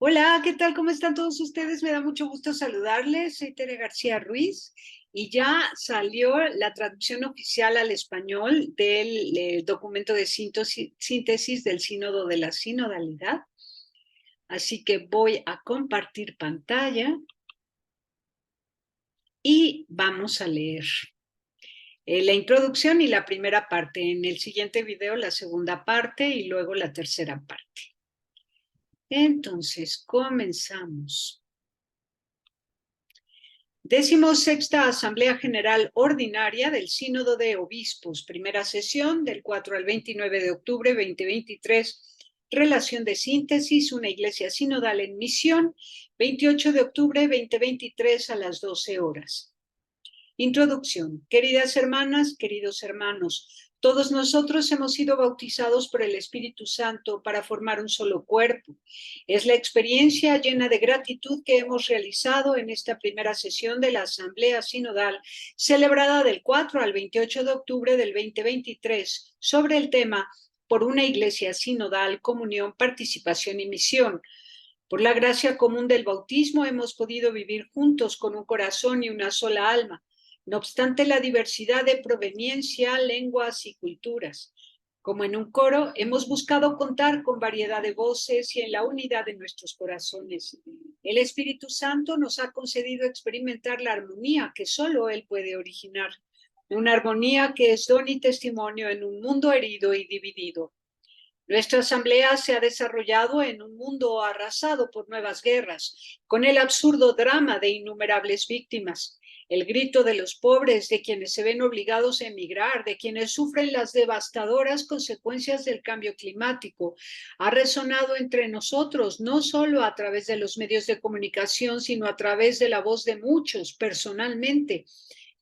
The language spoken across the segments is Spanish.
Hola, ¿qué tal? ¿Cómo están todos ustedes? Me da mucho gusto saludarles. Soy Tere García Ruiz y ya salió la traducción oficial al español del documento de síntesis del Sínodo de la Sinodalidad. Así que voy a compartir pantalla y vamos a leer la introducción y la primera parte. En el siguiente video, la segunda parte y luego la tercera parte. Entonces, comenzamos. 16ª Asamblea General Ordinaria del Sínodo de Obispos, primera sesión del 4 al 29 de octubre 2023, relación de síntesis, una iglesia sinodal en misión, 28 de octubre 2023 a las 12 horas. Introducción. Queridas hermanas, queridos hermanos, todos nosotros hemos sido bautizados por el Espíritu Santo para formar un solo cuerpo. Es la experiencia llena de gratitud que hemos realizado en esta primera sesión de la Asamblea Sinodal, celebrada del 4 al 28 de octubre del 2023, sobre el tema por una iglesia sinodal, comunión, participación y misión. Por la gracia común del bautismo hemos podido vivir juntos con un corazón y una sola alma. No obstante la diversidad de proveniencia, lenguas y culturas. Como en un coro, hemos buscado contar con variedad de voces y en la unidad de nuestros corazones. El Espíritu Santo nos ha concedido experimentar la armonía que solo Él puede originar. Una armonía que es don y testimonio en un mundo herido y dividido. Nuestra asamblea se ha desarrollado en un mundo arrasado por nuevas guerras, con el absurdo drama de innumerables víctimas, el grito de los pobres, de quienes se ven obligados a emigrar, de quienes sufren las devastadoras consecuencias del cambio climático, ha resonado entre nosotros, no solo a través de los medios de comunicación, sino a través de la voz de muchos personalmente,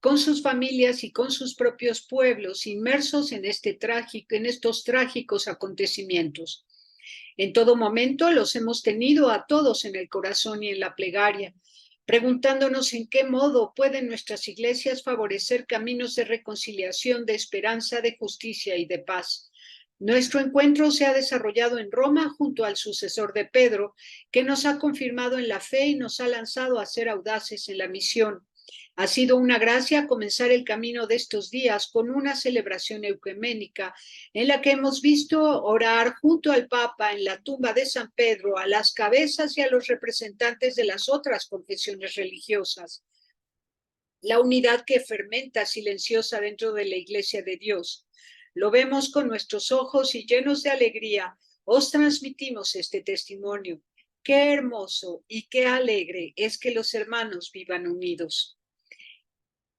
con sus familias y con sus propios pueblos inmersos en estos trágicos acontecimientos. En todo momento los hemos tenido a todos en el corazón y en la plegaria, preguntándonos en qué modo pueden nuestras iglesias favorecer caminos de reconciliación, de esperanza, de justicia y de paz. Nuestro encuentro se ha desarrollado en Roma junto al sucesor de Pedro, que nos ha confirmado en la fe y nos ha lanzado a ser audaces en la misión. Ha sido una gracia comenzar el camino de estos días con una celebración ecuménica en la que hemos visto orar junto al Papa en la tumba de San Pedro a las cabezas y a los representantes de las otras confesiones religiosas. La unidad que fermenta silenciosa dentro de la Iglesia de Dios. Lo vemos con nuestros ojos y llenos de alegría os transmitimos este testimonio. Qué hermoso y qué alegre es que los hermanos vivan unidos.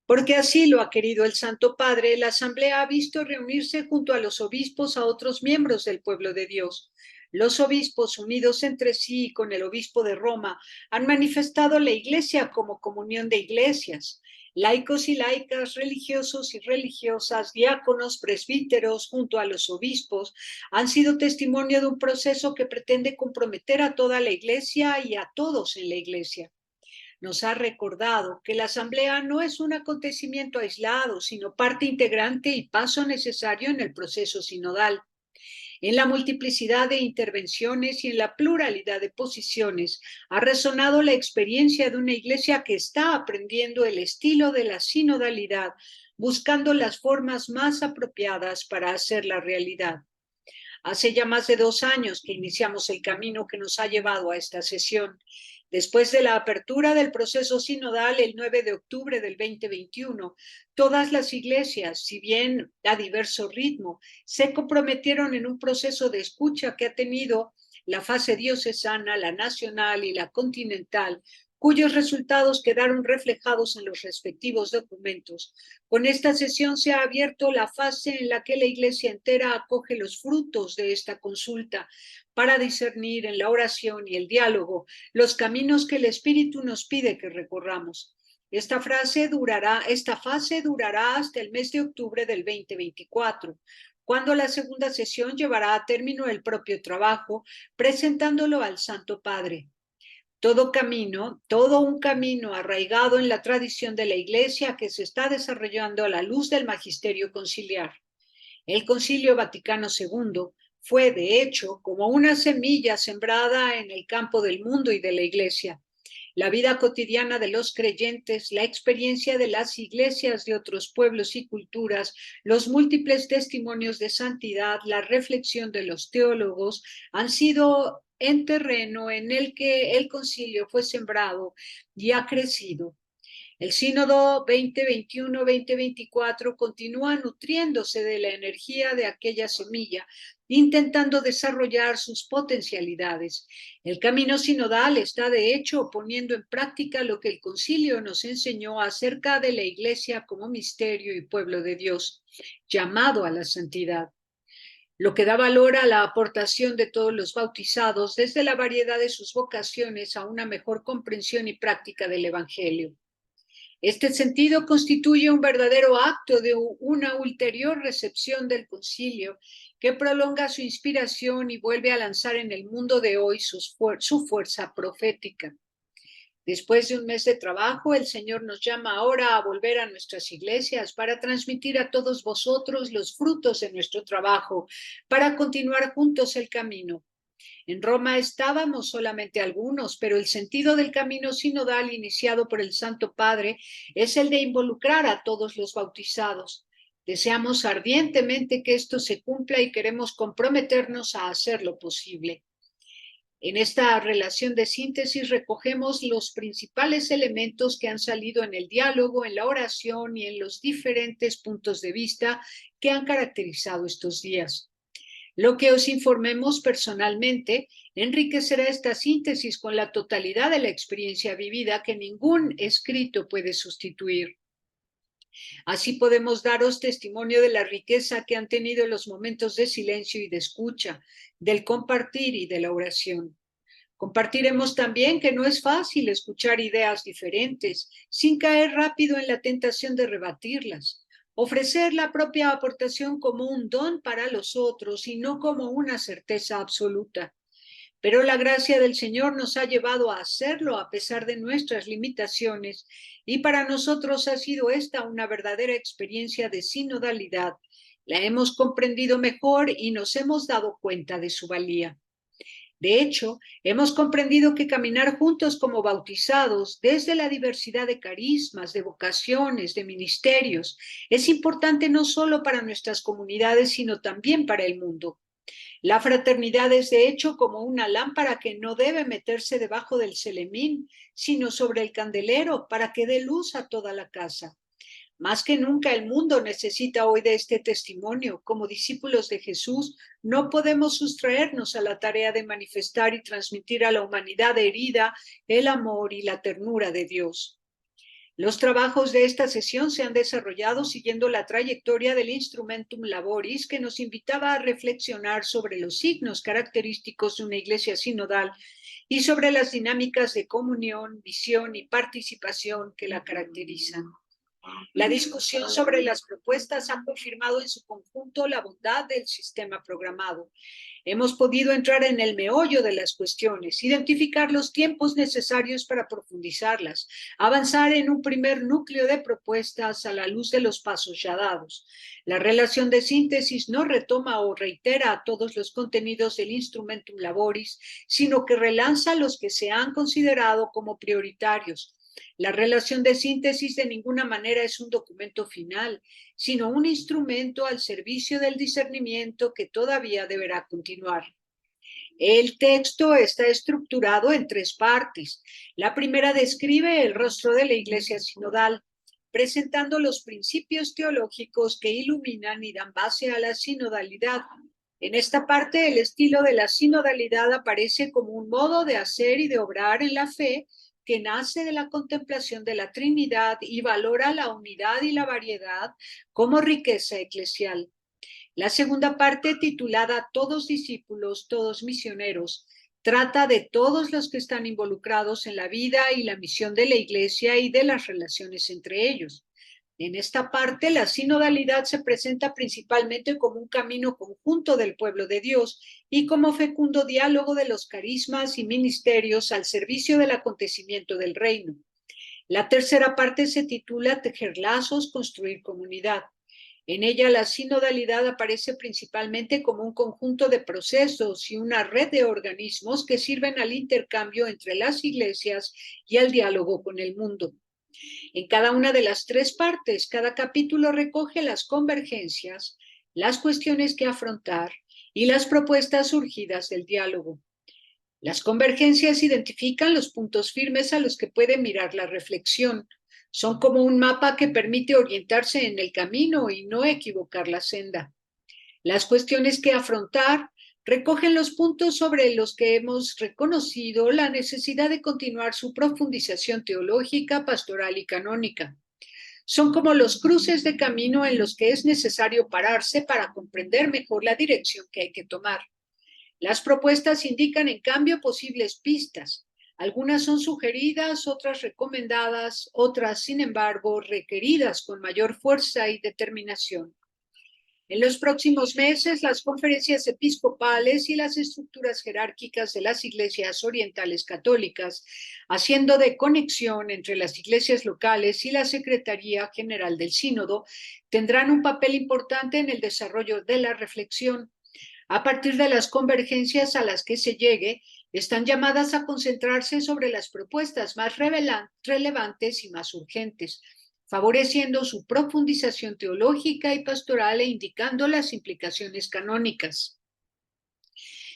Porque así lo ha querido el Santo Padre, la Asamblea ha visto reunirse junto a los obispos a otros miembros del pueblo de Dios. Los obispos, unidos entre sí y con el obispo de Roma, han manifestado la Iglesia como comunión de iglesias. Laicos y laicas, religiosos y religiosas, diáconos, presbíteros, junto a los obispos, han sido testimonio de un proceso que pretende comprometer a toda la Iglesia y a todos en la Iglesia. Nos ha recordado que la asamblea no es un acontecimiento aislado, sino parte integrante y paso necesario en el proceso sinodal. En la multiplicidad de intervenciones y en la pluralidad de posiciones ha resonado la experiencia de una iglesia que está aprendiendo el estilo de la sinodalidad, buscando las formas más apropiadas para hacerla realidad. Hace ya más de 2 años que iniciamos el camino que nos ha llevado a esta sesión. Después de la apertura del proceso sinodal el 9 de octubre del 2021, todas las iglesias, si bien a diverso ritmo, se comprometieron en un proceso de escucha que ha tenido la fase diocesana, la nacional y la continental, cuyos resultados quedaron reflejados en los respectivos documentos. Con esta sesión se ha abierto la fase en la que la Iglesia entera acoge los frutos de esta consulta para discernir en la oración y el diálogo los caminos que el Espíritu nos pide que recorramos. Esta fase durará hasta el mes de octubre del 2024, cuando la segunda sesión llevará a término el propio trabajo, presentándolo al Santo Padre. Todo un camino arraigado en la tradición de la Iglesia que se está desarrollando a la luz del magisterio conciliar. El Concilio Vaticano II Fue, de hecho, como una semilla sembrada en el campo del mundo y de la iglesia. La vida cotidiana de los creyentes, la experiencia de las iglesias de otros pueblos y culturas, los múltiples testimonios de santidad, la reflexión de los teólogos han sido en terreno en el que el concilio fue sembrado y ha crecido. El Sínodo 2021-2024 continúa nutriéndose de la energía de aquella semilla, intentando desarrollar sus potencialidades. El camino sinodal está, de hecho, poniendo en práctica lo que el concilio nos enseñó acerca de la Iglesia como misterio y pueblo de Dios, llamado a la santidad, lo que da valor a la aportación de todos los bautizados desde la variedad de sus vocaciones a una mejor comprensión y práctica del Evangelio. Este sentido constituye un verdadero acto de una ulterior recepción del concilio que prolonga su inspiración y vuelve a lanzar en el mundo de hoy su fuerza profética. Después de un mes de trabajo, el Señor nos llama ahora a volver a nuestras iglesias para transmitir a todos vosotros los frutos de nuestro trabajo, para continuar juntos el camino. En Roma estábamos solamente algunos, pero el sentido del camino sinodal iniciado por el Santo Padre es el de involucrar a todos los bautizados. Deseamos ardientemente que esto se cumpla y queremos comprometernos a hacerlo posible. En esta relación de síntesis recogemos los principales elementos que han salido en el diálogo, en la oración y en los diferentes puntos de vista que han caracterizado estos días. Lo que os informemos personalmente enriquecerá esta síntesis con la totalidad de la experiencia vivida que ningún escrito puede sustituir. Así podemos daros testimonio de la riqueza que han tenido los momentos de silencio y de escucha, del compartir y de la oración. Compartiremos también que no es fácil escuchar ideas diferentes sin caer rápido en la tentación de rebatirlas. Ofrecer la propia aportación como un don para los otros y no como una certeza absoluta. Pero la gracia del Señor nos ha llevado a hacerlo a pesar de nuestras limitaciones y para nosotros ha sido esta una verdadera experiencia de sinodalidad. La hemos comprendido mejor y nos hemos dado cuenta de su valía. De hecho, hemos comprendido que caminar juntos como bautizados desde la diversidad de carismas, de vocaciones, de ministerios, es importante no solo para nuestras comunidades, sino también para el mundo. La fraternidad es de hecho como una lámpara que no debe meterse debajo del celemín, sino sobre el candelero para que dé luz a toda la casa. Más que nunca el mundo necesita hoy de este testimonio. Como discípulos de Jesús, no podemos sustraernos a la tarea de manifestar y transmitir a la humanidad herida el amor y la ternura de Dios. Los trabajos de esta sesión se han desarrollado siguiendo la trayectoria del Instrumentum Laboris, que nos invitaba a reflexionar sobre los signos característicos de una iglesia sinodal y sobre las dinámicas de comunión, visión y participación que la caracterizan. La discusión sobre las propuestas ha confirmado en su conjunto la bondad del sistema programado. Hemos podido entrar en el meollo de las cuestiones, identificar los tiempos necesarios para profundizarlas, avanzar en un primer núcleo de propuestas a la luz de los pasos ya dados. La relación de síntesis no retoma o reitera todos los contenidos del Instrumentum Laboris, sino que relanza los que se han considerado como prioritarios. La relación de síntesis de ninguna manera es un documento final, sino un instrumento al servicio del discernimiento que todavía deberá continuar. El texto está estructurado en tres partes. La primera describe el rostro de la Iglesia sinodal, presentando los principios teológicos que iluminan y dan base a la sinodalidad. En esta parte, el estilo de la sinodalidad aparece como un modo de hacer y de obrar en la fe que nace de la contemplación de la Trinidad y valora la unidad y la variedad como riqueza eclesial. La segunda parte, titulada Todos discípulos, todos misioneros, trata de todos los que están involucrados en la vida y la misión de la Iglesia y de las relaciones entre ellos. En esta parte, la sinodalidad se presenta principalmente como un camino conjunto del pueblo de Dios y como fecundo diálogo de los carismas y ministerios al servicio del acontecimiento del reino. La tercera parte se titula Tejer lazos, construir comunidad. En ella la sinodalidad aparece principalmente como un conjunto de procesos y una red de organismos que sirven al intercambio entre las iglesias y al diálogo con el mundo. En cada una de las tres partes, cada capítulo recoge las convergencias, las cuestiones que afrontar y las propuestas surgidas del diálogo. Las convergencias identifican los puntos firmes a los que puede mirar la reflexión. Son como un mapa que permite orientarse en el camino y no equivocar la senda. Las cuestiones que afrontar recogen los puntos sobre los que hemos reconocido la necesidad de continuar su profundización teológica, pastoral y canónica. Son como los cruces de camino en los que es necesario pararse para comprender mejor la dirección que hay que tomar. Las propuestas indican, en cambio, posibles pistas. Algunas son sugeridas, otras recomendadas, otras, sin embargo, requeridas con mayor fuerza y determinación. En los próximos meses, las conferencias episcopales y las estructuras jerárquicas de las iglesias orientales católicas, haciendo de conexión entre las iglesias locales y la Secretaría General del Sínodo, tendrán un papel importante en el desarrollo de la reflexión. A partir de las convergencias a las que se llegue, están llamadas a concentrarse sobre las propuestas más relevantes y más urgentes, favoreciendo su profundización teológica y pastoral e indicando las implicaciones canónicas.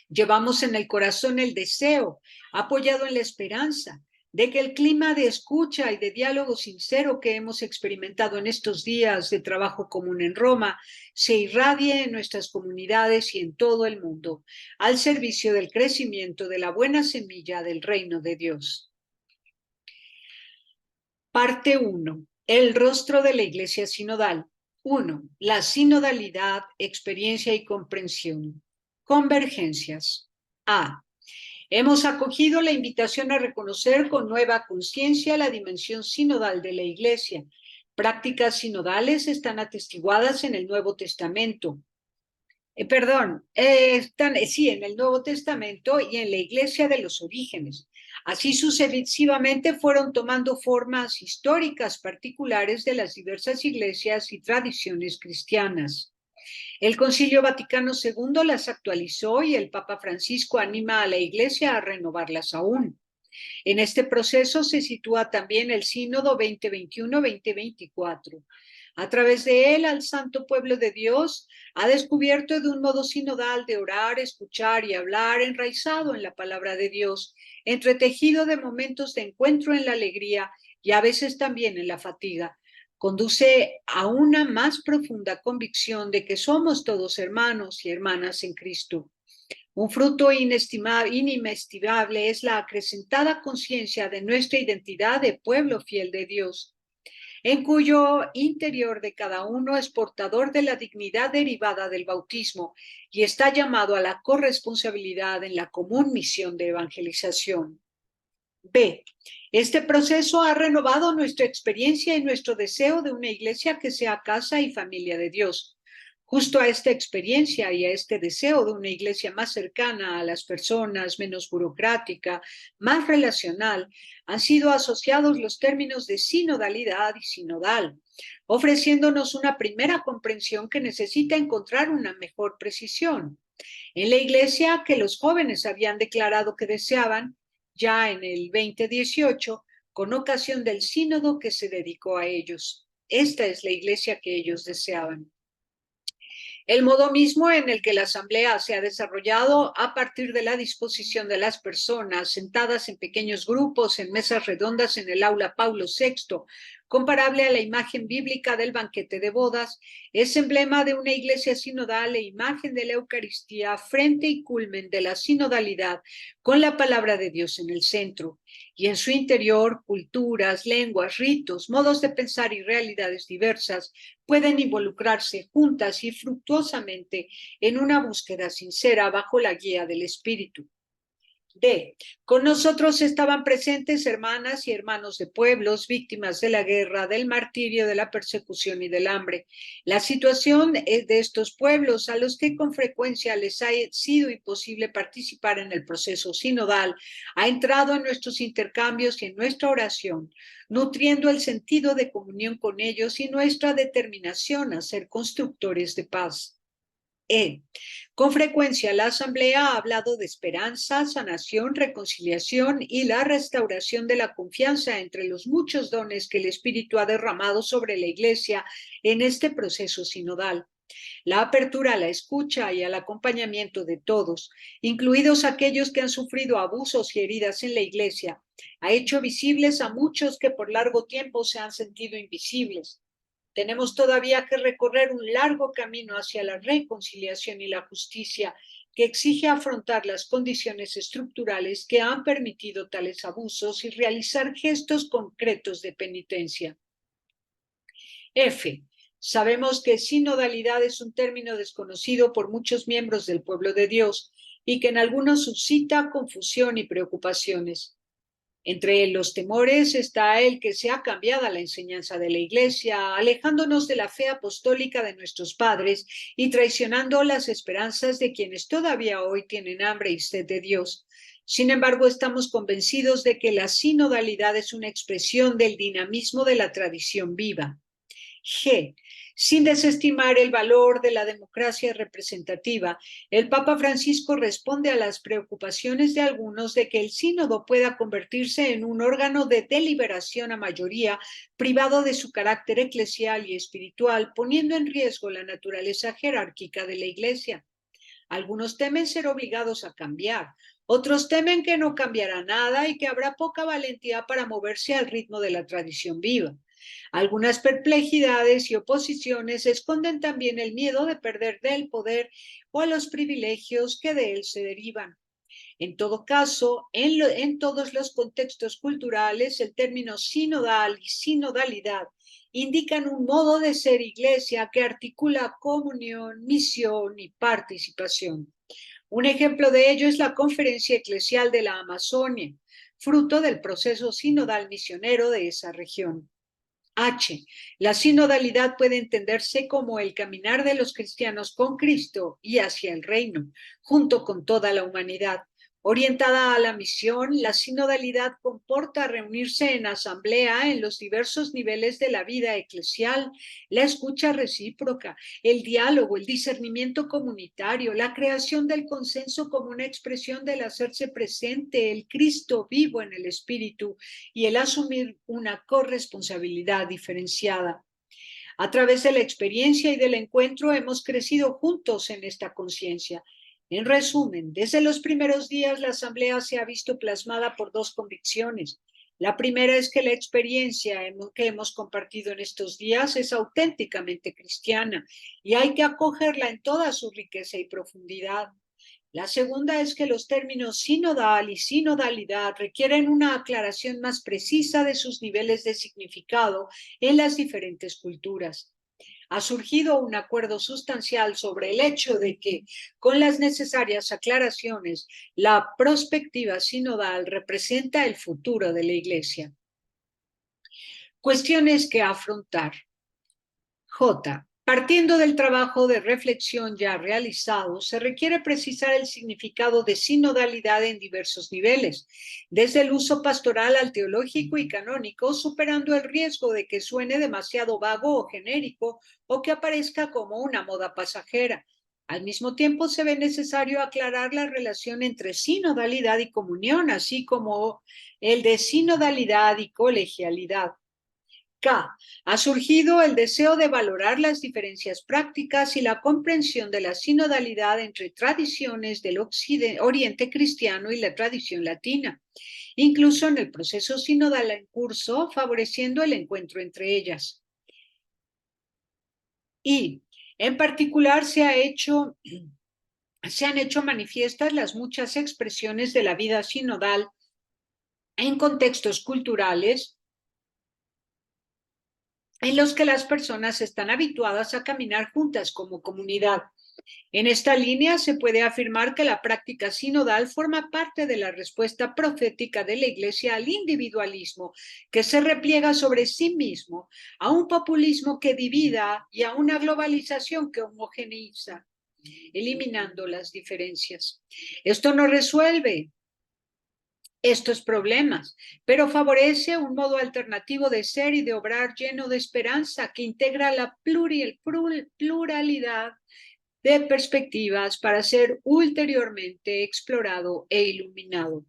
Llevamos en el corazón el deseo, apoyado en la esperanza, de que el clima de escucha y de diálogo sincero que hemos experimentado en estos días de trabajo común en Roma se irradie en nuestras comunidades y en todo el mundo, al servicio del crecimiento de la buena semilla del reino de Dios. Parte 1. El rostro de la Iglesia Sinodal. 1. La sinodalidad, experiencia y comprensión. Convergencias. A. Hemos acogido la invitación a reconocer con nueva conciencia la dimensión sinodal de la Iglesia. Prácticas sinodales están atestiguadas en el Nuevo Testamento. Están en el Nuevo Testamento y en la Iglesia de los Orígenes. Así sucesivamente fueron tomando formas históricas particulares de las diversas iglesias y tradiciones cristianas. El Concilio Vaticano II las actualizó y el Papa Francisco anima a la Iglesia a renovarlas aún. En este proceso se sitúa también el Sínodo 2021-2024. A través de él, al santo pueblo de Dios ha descubierto de un modo sinodal de orar, escuchar y hablar, enraizado en la palabra de Dios, entretejido de momentos de encuentro en la alegría y a veces también en la fatiga. Conduce a una más profunda convicción de que somos todos hermanos y hermanas en Cristo. Un fruto inestimable es la acrecentada conciencia de nuestra identidad de pueblo fiel de Dios, en cuyo interior de cada uno es portador de la dignidad derivada del bautismo y está llamado a la corresponsabilidad en la común misión de evangelización. B. Este proceso ha renovado nuestra experiencia y nuestro deseo de una iglesia que sea casa y familia de Dios. Justo a esta experiencia y a este deseo de una iglesia más cercana a las personas, menos burocrática, más relacional, han sido asociados los términos de sinodalidad y sinodal, ofreciéndonos una primera comprensión que necesita encontrar una mejor precisión. En la iglesia que los jóvenes habían declarado que deseaban, ya en el 2018, con ocasión del sínodo que se dedicó a ellos. Esta es la iglesia que ellos deseaban. El modo mismo en el que la asamblea se ha desarrollado a partir de la disposición de las personas sentadas en pequeños grupos en mesas redondas en el aula Paulo VI, comparable a la imagen bíblica del banquete de bodas, es emblema de una iglesia sinodal e imagen de la Eucaristía, frente y culmen de la sinodalidad, con la palabra de Dios en el centro, y en su interior culturas, lenguas, ritos, modos de pensar y realidades diversas pueden involucrarse juntas y fructuosamente en una búsqueda sincera bajo la guía del Espíritu. D. Con nosotros estaban presentes hermanas y hermanos de pueblos, víctimas de la guerra, del martirio, de la persecución y del hambre. La situación de estos pueblos, a los que con frecuencia les ha sido imposible participar en el proceso sinodal, ha entrado en nuestros intercambios y en nuestra oración, nutriendo el sentido de comunión con ellos y nuestra determinación a ser constructores de paz. Con frecuencia la Asamblea ha hablado de esperanza, sanación, reconciliación y la restauración de la confianza entre los muchos dones que el Espíritu ha derramado sobre la Iglesia en este proceso sinodal. La apertura a la escucha y al acompañamiento de todos, incluidos aquellos que han sufrido abusos y heridas en la Iglesia, ha hecho visibles a muchos que por largo tiempo se han sentido invisibles. Tenemos todavía que recorrer un largo camino hacia la reconciliación y la justicia que exige afrontar las condiciones estructurales que han permitido tales abusos y realizar gestos concretos de penitencia. F. Sabemos que sinodalidad es un término desconocido por muchos miembros del pueblo de Dios y que en algunos suscita confusión y preocupaciones. Entre los temores está el que se ha cambiado la enseñanza de la Iglesia, alejándonos de la fe apostólica de nuestros padres y traicionando las esperanzas de quienes todavía hoy tienen hambre y sed de Dios. Sin embargo, estamos convencidos de que la sinodalidad es una expresión del dinamismo de la tradición viva. G. Sin desestimar el valor de la democracia representativa, el Papa Francisco responde a las preocupaciones de algunos de que el sínodo pueda convertirse en un órgano de deliberación a mayoría, privado de su carácter eclesial y espiritual, poniendo en riesgo la naturaleza jerárquica de la Iglesia. Algunos temen ser obligados a cambiar, otros temen que no cambiará nada y que habrá poca valentía para moverse al ritmo de la tradición viva. Algunas perplejidades y oposiciones esconden también el miedo de perder del poder o a los privilegios que de él se derivan. En todo caso, en todos los contextos culturales, el término sinodal y sinodalidad indican un modo de ser iglesia que articula comunión, misión y participación. Un ejemplo de ello es la Conferencia Eclesial de la Amazonia, fruto del proceso sinodal misionero de esa región. H. La sinodalidad puede entenderse como el caminar de los cristianos con Cristo y hacia el reino, junto con toda la humanidad. Orientada a la misión, la sinodalidad comporta reunirse en asamblea en los diversos niveles de la vida eclesial, la escucha recíproca, el diálogo, el discernimiento comunitario, la creación del consenso como una expresión del hacerse presente, el Cristo vivo en el Espíritu y el asumir una corresponsabilidad diferenciada. A través de la experiencia y del encuentro hemos crecido juntos en esta conciencia. En resumen, desde los primeros días la Asamblea se ha visto plasmada por dos convicciones. La primera es que la experiencia que hemos compartido en estos días es auténticamente cristiana y hay que acogerla en toda su riqueza y profundidad. La segunda es que los términos sinodal y sinodalidad requieren una aclaración más precisa de sus niveles de significado en las diferentes culturas. Ha surgido un acuerdo sustancial sobre el hecho de que, con las necesarias aclaraciones, la perspectiva sinodal representa el futuro de la Iglesia. Cuestiones que afrontar. J. Partiendo del trabajo de reflexión ya realizado, se requiere precisar el significado de sinodalidad en diversos niveles, desde el uso pastoral al teológico y canónico, superando el riesgo de que suene demasiado vago o genérico o que aparezca como una moda pasajera. Al mismo tiempo, se ve necesario aclarar la relación entre sinodalidad y comunión, así como el de sinodalidad y colegialidad. K. Ha surgido el deseo de valorar las diferencias prácticas y la comprensión de la sinodalidad entre tradiciones del Oriente cristiano y la tradición latina, incluso en el proceso sinodal en curso, favoreciendo el encuentro entre ellas. Y, en particular, se han hecho manifiestas las muchas expresiones de la vida sinodal en contextos culturales en los que las personas están habituadas a caminar juntas como comunidad. En esta línea se puede afirmar que la práctica sinodal forma parte de la respuesta profética de la Iglesia al individualismo que se repliega sobre sí mismo, a un populismo que divida y a una globalización que homogeneiza, eliminando las diferencias. Esto no resuelve estos problemas, pero favorece un modo alternativo de ser y de obrar lleno de esperanza que integra la pluralidad de perspectivas para ser ulteriormente explorado e iluminado.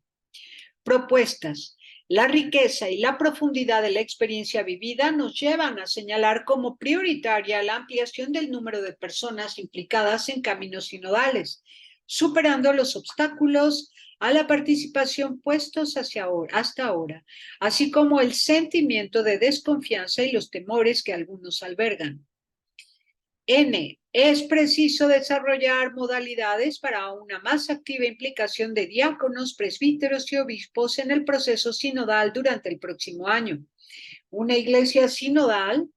Propuestas. La riqueza y la profundidad de la experiencia vivida nos llevan a señalar como prioritaria la ampliación del número de personas implicadas en caminos sinodales, superando los obstáculos a la participación puestos hasta ahora, así como el sentimiento de desconfianza y los temores que algunos albergan. N. Es preciso desarrollar modalidades para una más activa implicación de diáconos, presbíteros y obispos en el proceso sinodal durante el próximo año. Una iglesia sinodal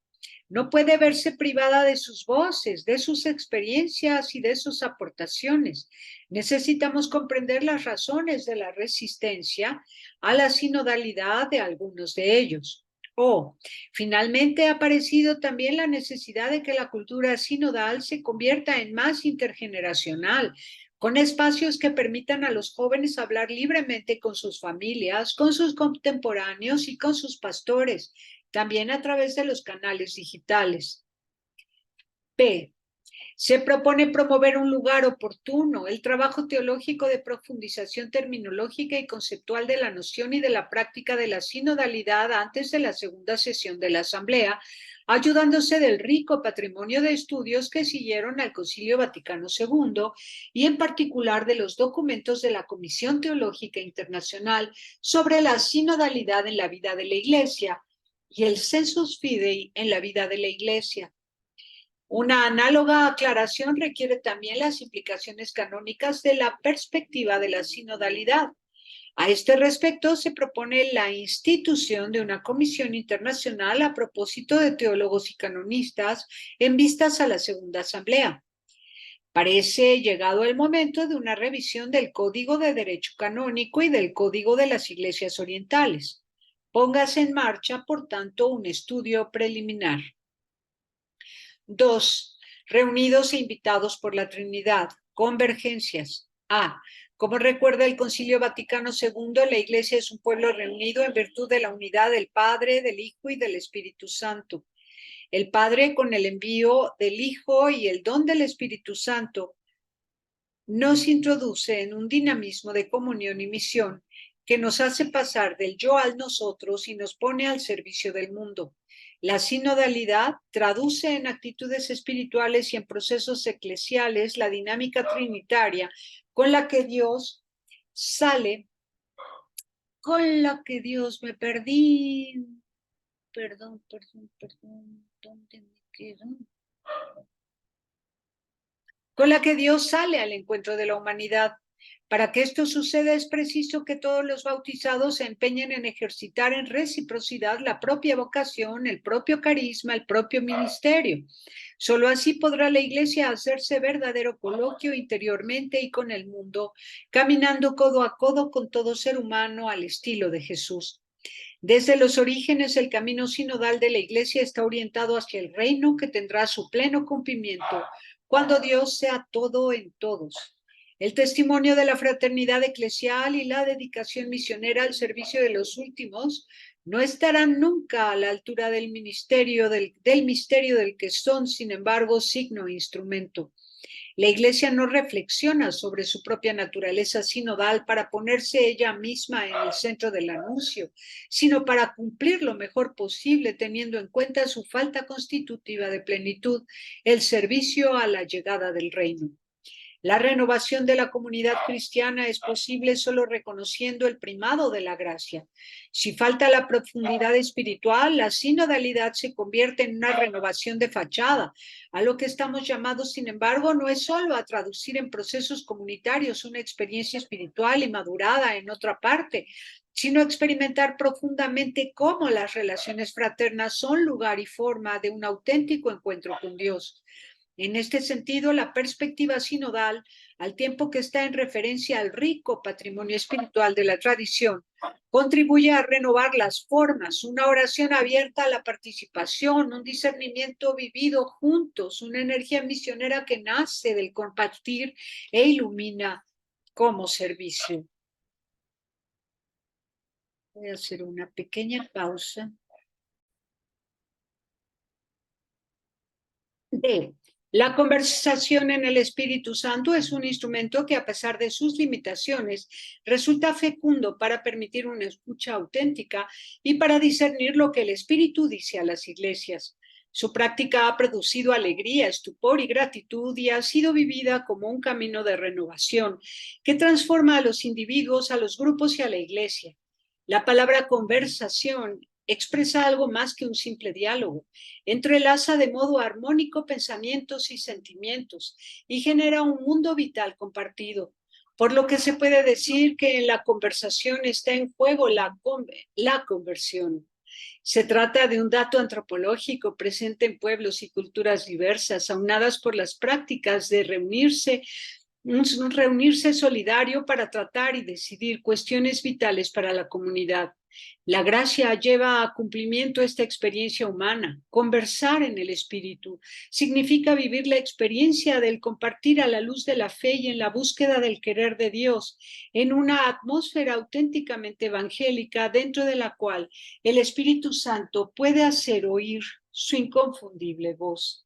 no puede verse privada de sus voces, de sus experiencias y de sus aportaciones. Necesitamos comprender las razones de la resistencia a la sinodalidad de algunos de ellos. Finalmente ha aparecido también la necesidad de que la cultura sinodal se convierta en más intergeneracional, con espacios que permitan a los jóvenes hablar libremente con sus familias, con sus contemporáneos y con sus pastores, también a través de los canales digitales. P. Se propone promover un lugar oportuno, el trabajo teológico de profundización terminológica y conceptual de la noción y de la práctica de la sinodalidad antes de la segunda sesión de la Asamblea, ayudándose del rico patrimonio de estudios que siguieron al Concilio Vaticano II y en particular de los documentos de la Comisión Teológica Internacional sobre la sinodalidad en la vida de la Iglesia y el Sensus Fidei en la vida de la Iglesia. Una análoga aclaración requiere también las implicaciones canónicas de la perspectiva de la sinodalidad. A este respecto, se propone la institución de una comisión internacional a propósito de teólogos y canonistas en vistas a la Segunda Asamblea. Parece llegado el momento de una revisión del Código de Derecho Canónico y del Código de las Iglesias Orientales. Póngase en marcha, por tanto, un estudio preliminar. 2. Reunidos e invitados por la Trinidad. Convergencias. A. Como recuerda el Concilio Vaticano II, la Iglesia es un pueblo reunido en virtud de la unidad del Padre, del Hijo y del Espíritu Santo. El Padre, con el envío del Hijo y el don del Espíritu Santo, nos introduce en un dinamismo de comunión y misión que nos hace pasar del yo al nosotros y nos pone al servicio del mundo. La sinodalidad traduce en actitudes espirituales y en procesos eclesiales la dinámica trinitaria con la que Dios sale, con la que Dios me perdí. Perdón, ¿dónde me quedo? Con la que Dios sale al encuentro de la humanidad. Para que esto suceda es preciso que todos los bautizados se empeñen en ejercitar en reciprocidad la propia vocación, el propio carisma, el propio ministerio. Solo así podrá la Iglesia hacerse verdadero coloquio interiormente y con el mundo, caminando codo a codo con todo ser humano al estilo de Jesús. Desde los orígenes, el camino sinodal de la Iglesia está orientado hacia el reino que tendrá su pleno cumplimiento cuando Dios sea todo en todos. El testimonio de la fraternidad eclesial y la dedicación misionera al servicio de los últimos no estarán nunca a la altura del misterio del que son, sin embargo, signo e instrumento. La Iglesia no reflexiona sobre su propia naturaleza sinodal para ponerse ella misma en el centro del anuncio, sino para cumplir lo mejor posible, teniendo en cuenta su falta constitutiva de plenitud, el servicio a la llegada del reino. La renovación de la comunidad cristiana es posible solo reconociendo el primado de la gracia. Si falta la profundidad espiritual, la sinodalidad se convierte en una renovación de fachada. A lo que estamos llamados, sin embargo, no es solo a traducir en procesos comunitarios una experiencia espiritual y madurada en otra parte, sino experimentar profundamente cómo las relaciones fraternas son lugar y forma de un auténtico encuentro con Dios. En este sentido, la perspectiva sinodal, al tiempo que está en referencia al rico patrimonio espiritual de la tradición, contribuye a renovar las formas, una oración abierta a la participación, un discernimiento vivido juntos, una energía misionera que nace del compartir e ilumina como servicio. Voy a hacer una pequeña pausa. D. La conversación en el Espíritu Santo es un instrumento que, a pesar de sus limitaciones, resulta fecundo para permitir una escucha auténtica y para discernir lo que el Espíritu dice a las iglesias. Su práctica ha producido alegría, estupor y gratitud y ha sido vivida como un camino de renovación que transforma a los individuos, a los grupos y a la iglesia. La palabra conversación expresa algo más que un simple diálogo. Entrelaza de modo armónico pensamientos y sentimientos y genera un mundo vital compartido. Por lo que se puede decir que en la conversación está en juego la conversión. Se trata de un dato antropológico presente en pueblos y culturas diversas, aunadas por las prácticas de reunirse solidario para tratar y decidir cuestiones vitales para la comunidad. La gracia lleva a cumplimiento esta experiencia humana. Conversar en el Espíritu significa vivir la experiencia del compartir a la luz de la fe y en la búsqueda del querer de Dios, en una atmósfera auténticamente evangélica dentro de la cual el Espíritu Santo puede hacer oír su inconfundible voz.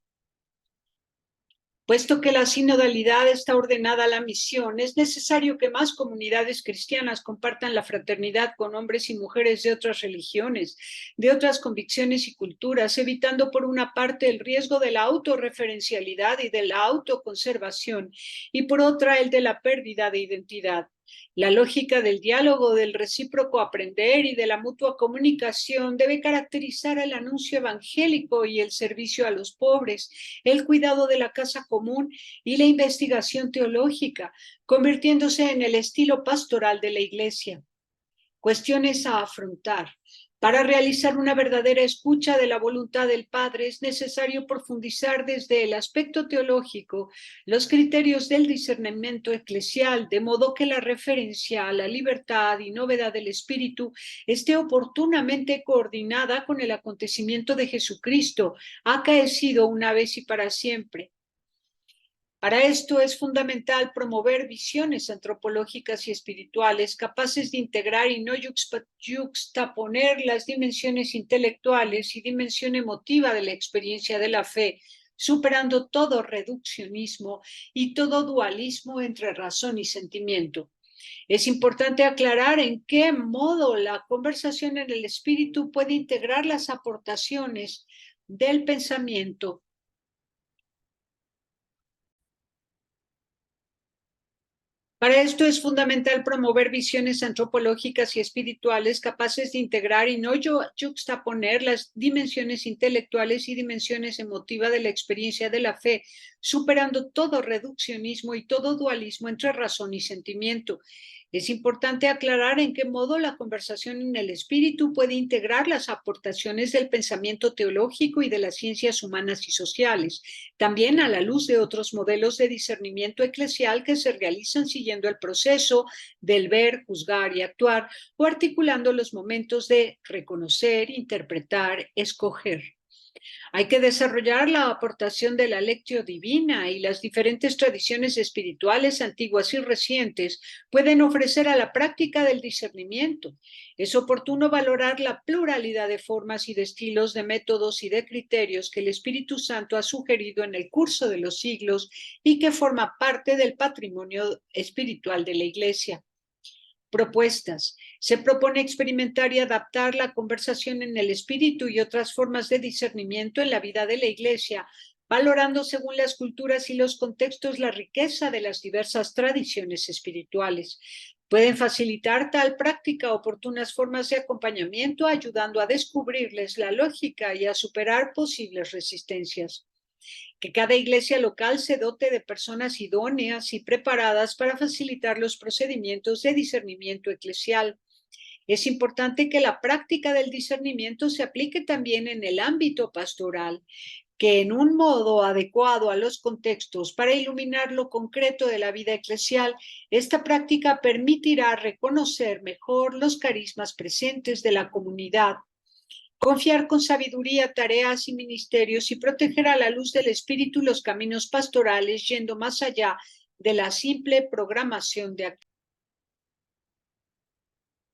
Puesto que la sinodalidad está ordenada a la misión, es necesario que más comunidades cristianas compartan la fraternidad con hombres y mujeres de otras religiones, de otras convicciones y culturas, evitando por una parte el riesgo de la autorreferencialidad y de la autoconservación, y por otra el de la pérdida de identidad. La lógica del diálogo, del recíproco aprender y de la mutua comunicación debe caracterizar el anuncio evangélico y el servicio a los pobres, el cuidado de la casa común y la investigación teológica, convirtiéndose en el estilo pastoral de la Iglesia. Cuestiones a afrontar. Para realizar una verdadera escucha de la voluntad del Padre es necesario profundizar desde el aspecto teológico los criterios del discernimiento eclesial, de modo que la referencia a la libertad y novedad del Espíritu esté oportunamente coordinada con el acontecimiento de Jesucristo, acaecido una vez y para siempre. Para esto es fundamental promover visiones antropológicas y espirituales capaces de integrar y no yuxtaponer las dimensiones intelectuales y dimensión emotiva de la experiencia de la fe, superando todo reduccionismo y todo dualismo entre razón y sentimiento. Es importante aclarar en qué modo la conversación en el espíritu puede integrar las aportaciones del pensamiento. Para esto es fundamental promover visiones antropológicas y espirituales capaces de integrar y no yuxtaponer las dimensiones intelectuales y dimensiones emotivas de la experiencia de la fe, superando todo reduccionismo y todo dualismo entre razón y sentimiento. Es importante aclarar en qué modo la conversación en el espíritu puede integrar las aportaciones del pensamiento teológico y de las ciencias humanas y sociales, también a la luz de otros modelos de discernimiento eclesial que se realizan siguiendo el proceso del ver, juzgar y actuar, o articulando los momentos de reconocer, interpretar, escoger. Hay que desarrollar la aportación de la lectio divina, y las diferentes tradiciones espirituales antiguas y recientes pueden ofrecer a la práctica del discernimiento. Es oportuno valorar la pluralidad de formas y de estilos, de métodos y de criterios que el Espíritu Santo ha sugerido en el curso de los siglos y que forma parte del patrimonio espiritual de la Iglesia. Propuestas. Se propone experimentar y adaptar la conversación en el espíritu y otras formas de discernimiento en la vida de la Iglesia, valorando según las culturas y los contextos la riqueza de las diversas tradiciones espirituales. Pueden facilitar tal práctica oportunas formas de acompañamiento, ayudando a descubrirles la lógica y a superar posibles resistencias. Que cada iglesia local se dote de personas idóneas y preparadas para facilitar los procedimientos de discernimiento eclesial. Es importante que la práctica del discernimiento se aplique también en el ámbito pastoral, que en un modo adecuado a los contextos para iluminar lo concreto de la vida eclesial, esta práctica permitirá reconocer mejor los carismas presentes de la comunidad, confiar con sabiduría tareas y ministerios y proteger a la luz del Espíritu los caminos pastorales, yendo más allá de la simple programación de actividades.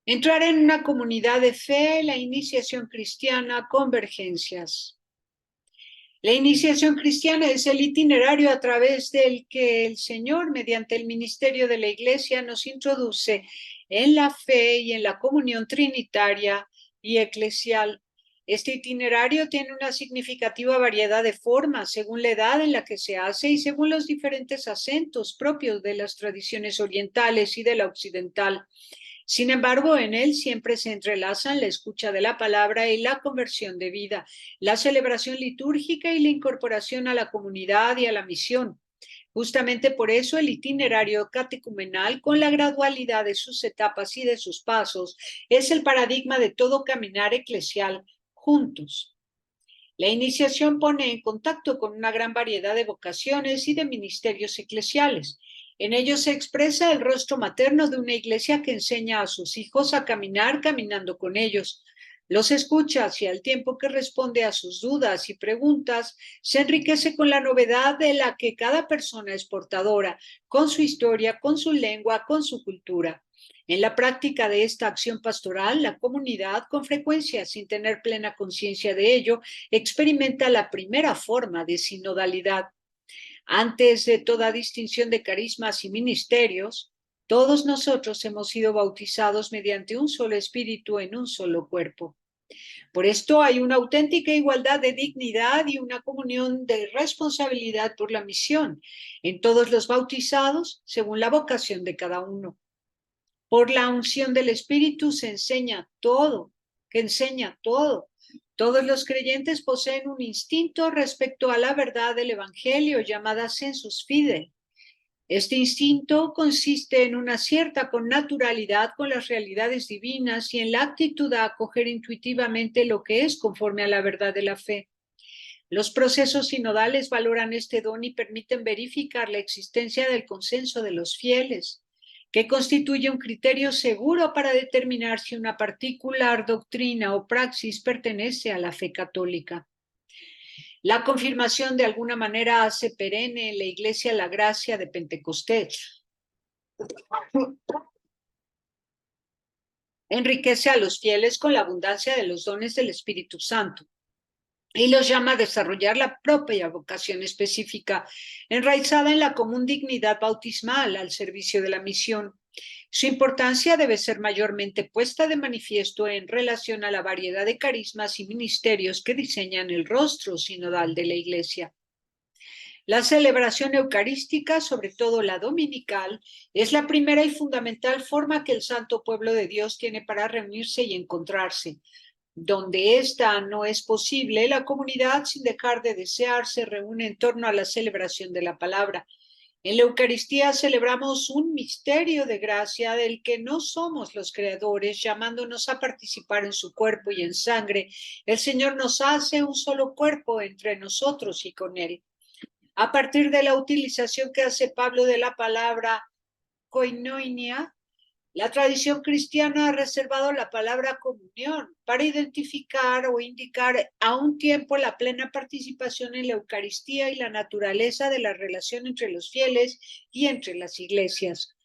Entrar en una comunidad de fe, la iniciación cristiana, convergencias. La iniciación cristiana es el itinerario a través del que el Señor, mediante el ministerio de la Iglesia, nos introduce en la fe y en la comunión trinitaria y eclesial. Este itinerario tiene una significativa variedad de formas según la edad en la que se hace y según los diferentes acentos propios de las tradiciones orientales y de la occidental. Sin embargo, en él siempre se entrelazan la escucha de la palabra y la conversión de vida, la celebración litúrgica y la incorporación a la comunidad y a la misión. Justamente por eso el itinerario catecumenal, con la gradualidad de sus etapas y de sus pasos, es el paradigma de todo caminar eclesial juntos. La iniciación pone en contacto con una gran variedad de vocaciones y de ministerios eclesiales. En ellos se expresa el rostro materno de una iglesia que enseña a sus hijos a caminar caminando con ellos. Los escucha y al tiempo que responde a sus dudas y preguntas, se enriquece con la novedad de la que cada persona es portadora, con su historia, con su lengua, con su cultura. En la práctica de esta acción pastoral, la comunidad, con frecuencia, sin tener plena conciencia de ello, experimenta la primera forma de sinodalidad. Antes de toda distinción de carismas y ministerios, todos nosotros hemos sido bautizados mediante un solo espíritu en un solo cuerpo. Por esto hay una auténtica igualdad de dignidad y una comunión de responsabilidad por la misión en todos los bautizados, según la vocación de cada uno. Por la unción del Espíritu se enseña todo, que enseña todo. Todos los creyentes poseen un instinto respecto a la verdad del Evangelio llamada sensus fidei. Este instinto consiste en una cierta connaturalidad con las realidades divinas y en la actitud a acoger intuitivamente lo que es conforme a la verdad de la fe. Los procesos sinodales valoran este don y permiten verificar la existencia del consenso de los fieles, que constituye un criterio seguro para determinar si una particular doctrina o praxis pertenece a la fe católica. La confirmación de alguna manera hace perenne en la Iglesia la gracia de Pentecostés. Enriquece a los fieles con la abundancia de los dones del Espíritu Santo y los llama a desarrollar la propia vocación específica, enraizada en la común dignidad bautismal al servicio de la misión. Su importancia debe ser mayormente puesta de manifiesto en relación a la variedad de carismas y ministerios que diseñan el rostro sinodal de la Iglesia. La celebración eucarística, sobre todo la dominical, es la primera y fundamental forma que el santo pueblo de Dios tiene para reunirse y encontrarse. Donde esta no es posible, la comunidad, sin dejar de desear, se reúne en torno a la celebración de la palabra. En la Eucaristía celebramos un misterio de gracia del que no somos los creadores, llamándonos a participar en su cuerpo y en sangre. El Señor nos hace un solo cuerpo entre nosotros y con Él. A partir de la utilización que hace Pablo de la palabra koinonia, la tradición cristiana ha reservado la palabra comunión para identificar o indicar a un tiempo la plena participación en la Eucaristía y la naturaleza de la relación entre los fieles y entre las iglesias.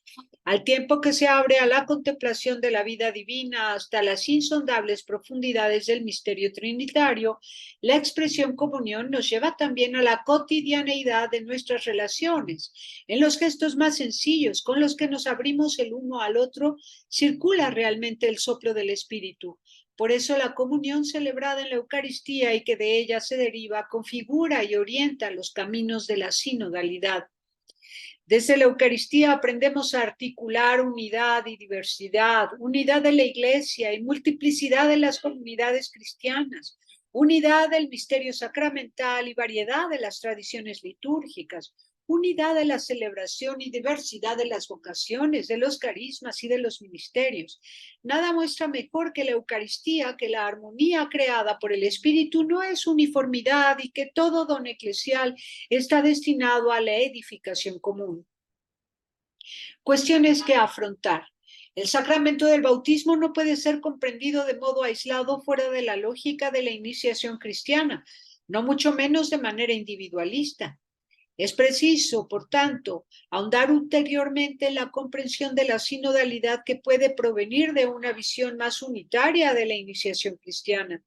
Al tiempo que se abre a la contemplación de la vida divina hasta las insondables profundidades del misterio trinitario, la expresión comunión nos lleva también a la cotidianeidad de nuestras relaciones. En los gestos más sencillos con los que nos abrimos el uno al otro, circula realmente el soplo del Espíritu. Por eso la comunión celebrada en la Eucaristía y que de ella se deriva, configura y orienta los caminos de la sinodalidad. Desde la Eucaristía aprendemos a articular unidad y diversidad, unidad de la Iglesia y multiplicidad de las comunidades cristianas, unidad del misterio sacramental y variedad de las tradiciones litúrgicas, unidad de la celebración y diversidad de las vocaciones, de los carismas y de los ministerios. Nada muestra mejor que la Eucaristía que la armonía creada por el Espíritu no es uniformidad y que todo don eclesial está destinado a la edificación común. Cuestiones que afrontar. El sacramento del bautismo no puede ser comprendido de modo aislado fuera de la lógica de la iniciación cristiana, no mucho menos de manera individualista. Es preciso, por tanto, ahondar ulteriormente en la comprensión de la sinodalidad que puede provenir de una visión más unitaria de la iniciación cristiana.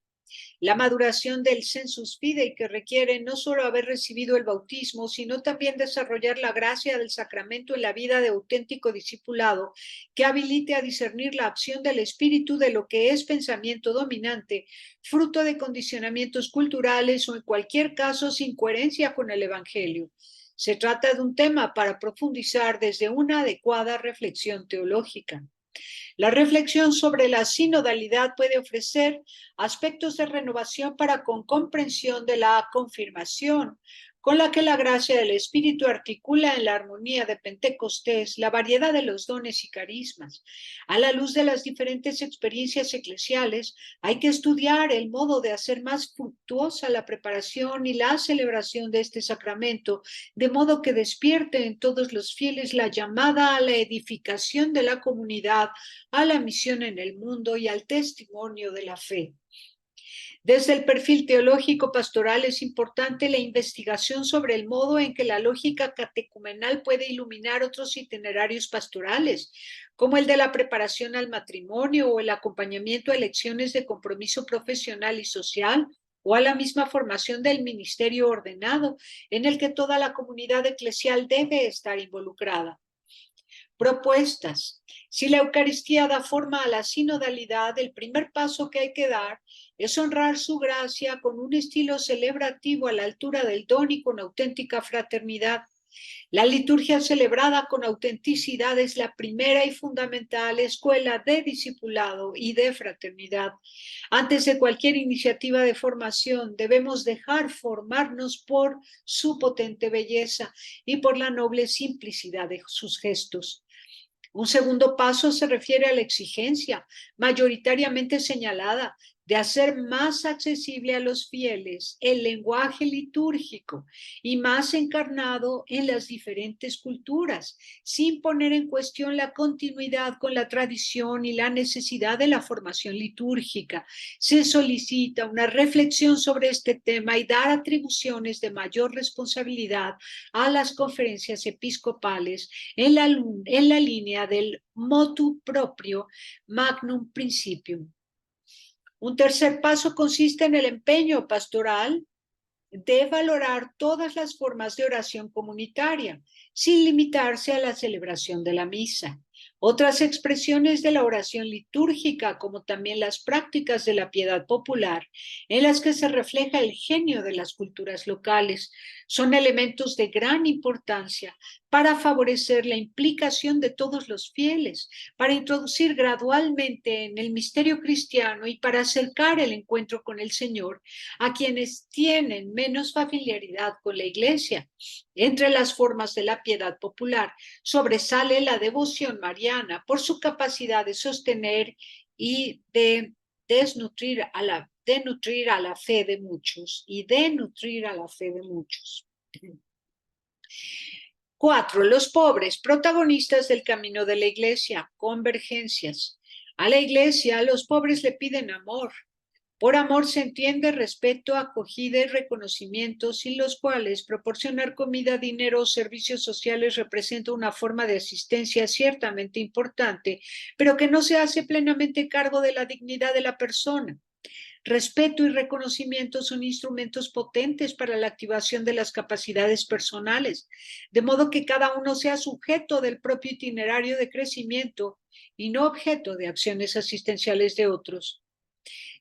La maduración del sensus fidei que requiere no solo haber recibido el bautismo, sino también desarrollar la gracia del sacramento en la vida de auténtico discipulado que habilite a discernir la acción del Espíritu de lo que es pensamiento dominante, fruto de condicionamientos culturales o en cualquier caso sin coherencia con el Evangelio. Se trata de un tema para profundizar desde una adecuada reflexión teológica. La reflexión sobre la sinodalidad puede ofrecer aspectos de renovación para con comprensión de la confirmación, con la que la gracia del Espíritu articula en la armonía de Pentecostés la variedad de los dones y carismas. A la luz de las diferentes experiencias eclesiales, hay que estudiar el modo de hacer más fructuosa la preparación y la celebración de este sacramento, de modo que despierte en todos los fieles la llamada a la edificación de la comunidad, a la misión en el mundo y al testimonio de la fe. Desde el perfil teológico pastoral es importante la investigación sobre el modo en que la lógica catecumenal puede iluminar otros itinerarios pastorales, como el de la preparación al matrimonio o el acompañamiento a elecciones de compromiso profesional y social, o a la misma formación del ministerio ordenado, en el que toda la comunidad eclesial debe estar involucrada. Propuestas. Si la Eucaristía da forma a la sinodalidad, el primer paso que hay que dar es honrar su gracia con un estilo celebrativo a la altura del don y con auténtica fraternidad. La liturgia celebrada con autenticidad es la primera y fundamental escuela de discipulado y de fraternidad. Antes de cualquier iniciativa de formación, debemos dejar formarnos por su potente belleza y por la noble simplicidad de sus gestos. Un segundo paso se refiere a la exigencia, mayoritariamente señalada, de hacer más accesible a los fieles el lenguaje litúrgico y más encarnado en las diferentes culturas, sin poner en cuestión la continuidad con la tradición y la necesidad de la formación litúrgica. Se solicita una reflexión sobre este tema y dar atribuciones de mayor responsabilidad a las conferencias episcopales en la línea del motu proprio magnum principium. Un tercer paso consiste en el empeño pastoral de valorar todas las formas de oración comunitaria, sin limitarse a la celebración de la misa. Otras expresiones de la oración litúrgica, como también las prácticas de la piedad popular, en las que se refleja el genio de las culturas locales, son elementos de gran importancia para favorecer la implicación de todos los fieles, para introducir gradualmente en el misterio cristiano y para acercar el encuentro con el Señor a quienes tienen menos familiaridad con la Iglesia. Entre las formas de la piedad popular sobresale la devoción mariana por su capacidad de sostener y de nutrir a la fe de muchos. 4. Los pobres, protagonistas del camino de la Iglesia, convergencias. A la Iglesia, los pobres le piden amor. Por amor se entiende respeto, acogida y reconocimiento, sin los cuales proporcionar comida, dinero o servicios sociales representa una forma de asistencia ciertamente importante, pero que no se hace plenamente cargo de la dignidad de la persona. Respeto y reconocimiento son instrumentos potentes para la activación de las capacidades personales, de modo que cada uno sea sujeto del propio itinerario de crecimiento y no objeto de acciones asistenciales de otros.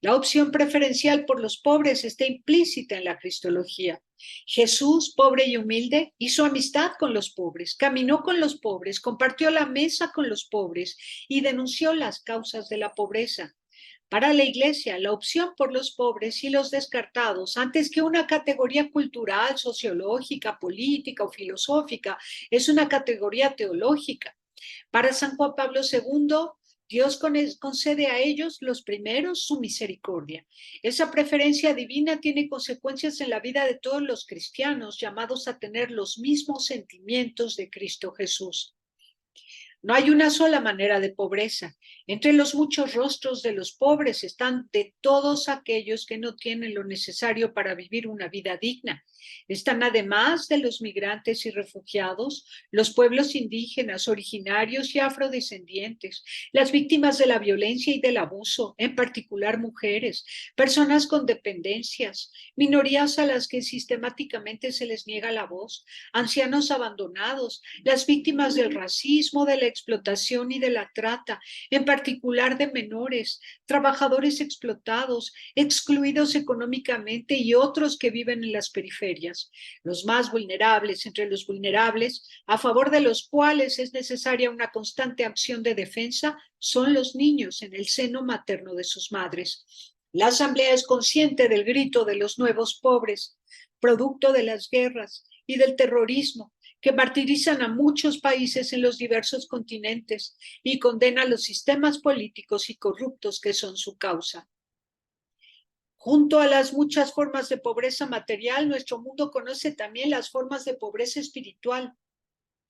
La opción preferencial por los pobres está implícita en la cristología. Jesús, pobre y humilde, hizo amistad con los pobres, caminó con los pobres, compartió la mesa con los pobres y denunció las causas de la pobreza. Para la Iglesia, la opción por los pobres y los descartados, antes que una categoría cultural, sociológica, política o filosófica, es una categoría teológica. Para San Juan Pablo II, Dios concede a ellos, los primeros, su misericordia. Esa preferencia divina tiene consecuencias en la vida de todos los cristianos, llamados a tener los mismos sentimientos de Cristo Jesús. No hay una sola manera de pobreza. Entre los muchos rostros de los pobres están de todos aquellos que no tienen lo necesario para vivir una vida digna. Están además de los migrantes y refugiados, los pueblos indígenas, originarios y afrodescendientes, las víctimas de la violencia y del abuso, en particular mujeres, personas con dependencias, minorías a las que sistemáticamente se les niega la voz, ancianos abandonados, las víctimas del racismo, de la explotación y de la trata, en particular de menores, trabajadores explotados, excluidos económicamente y otros que viven en las periferias. Los más vulnerables entre los vulnerables, a favor de los cuales es necesaria una constante acción de defensa, son los niños en el seno materno de sus madres. La Asamblea es consciente del grito de los nuevos pobres, producto de las guerras y del terrorismo, que martirizan a muchos países en los diversos continentes y condena los sistemas políticos y corruptos que son su causa. Junto a las muchas formas de pobreza material, nuestro mundo conoce también las formas de pobreza espiritual,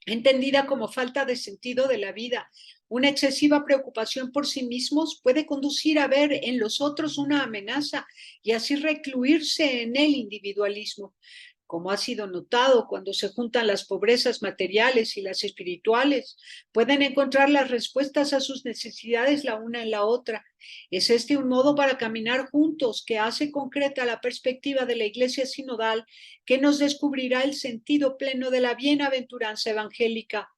entendida como falta de sentido de la vida. Una excesiva preocupación por sí mismos puede conducir a ver en los otros una amenaza y así recluirse en el individualismo. Como ha sido notado, cuando se juntan las pobrezas materiales y las espirituales, pueden encontrar las respuestas a sus necesidades la una en la otra. Es este un modo para caminar juntos que hace concreta la perspectiva de la Iglesia sinodal, que nos descubrirá el sentido pleno de la bienaventuranza evangélica.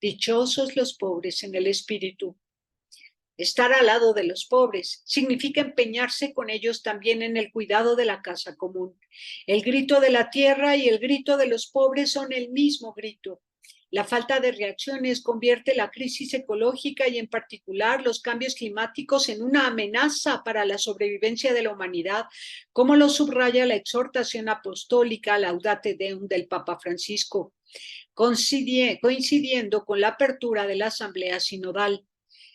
Dichosos los pobres en el espíritu. Estar al lado de los pobres significa empeñarse con ellos también en el cuidado de la casa común. El grito de la tierra y el grito de los pobres son el mismo grito. La falta de reacciones convierte la crisis ecológica y en particular los cambios climáticos en una amenaza para la sobrevivencia de la humanidad, como lo subraya la exhortación apostólica Laudate Deum del Papa Francisco, coincidiendo con la apertura de la Asamblea Sinodal.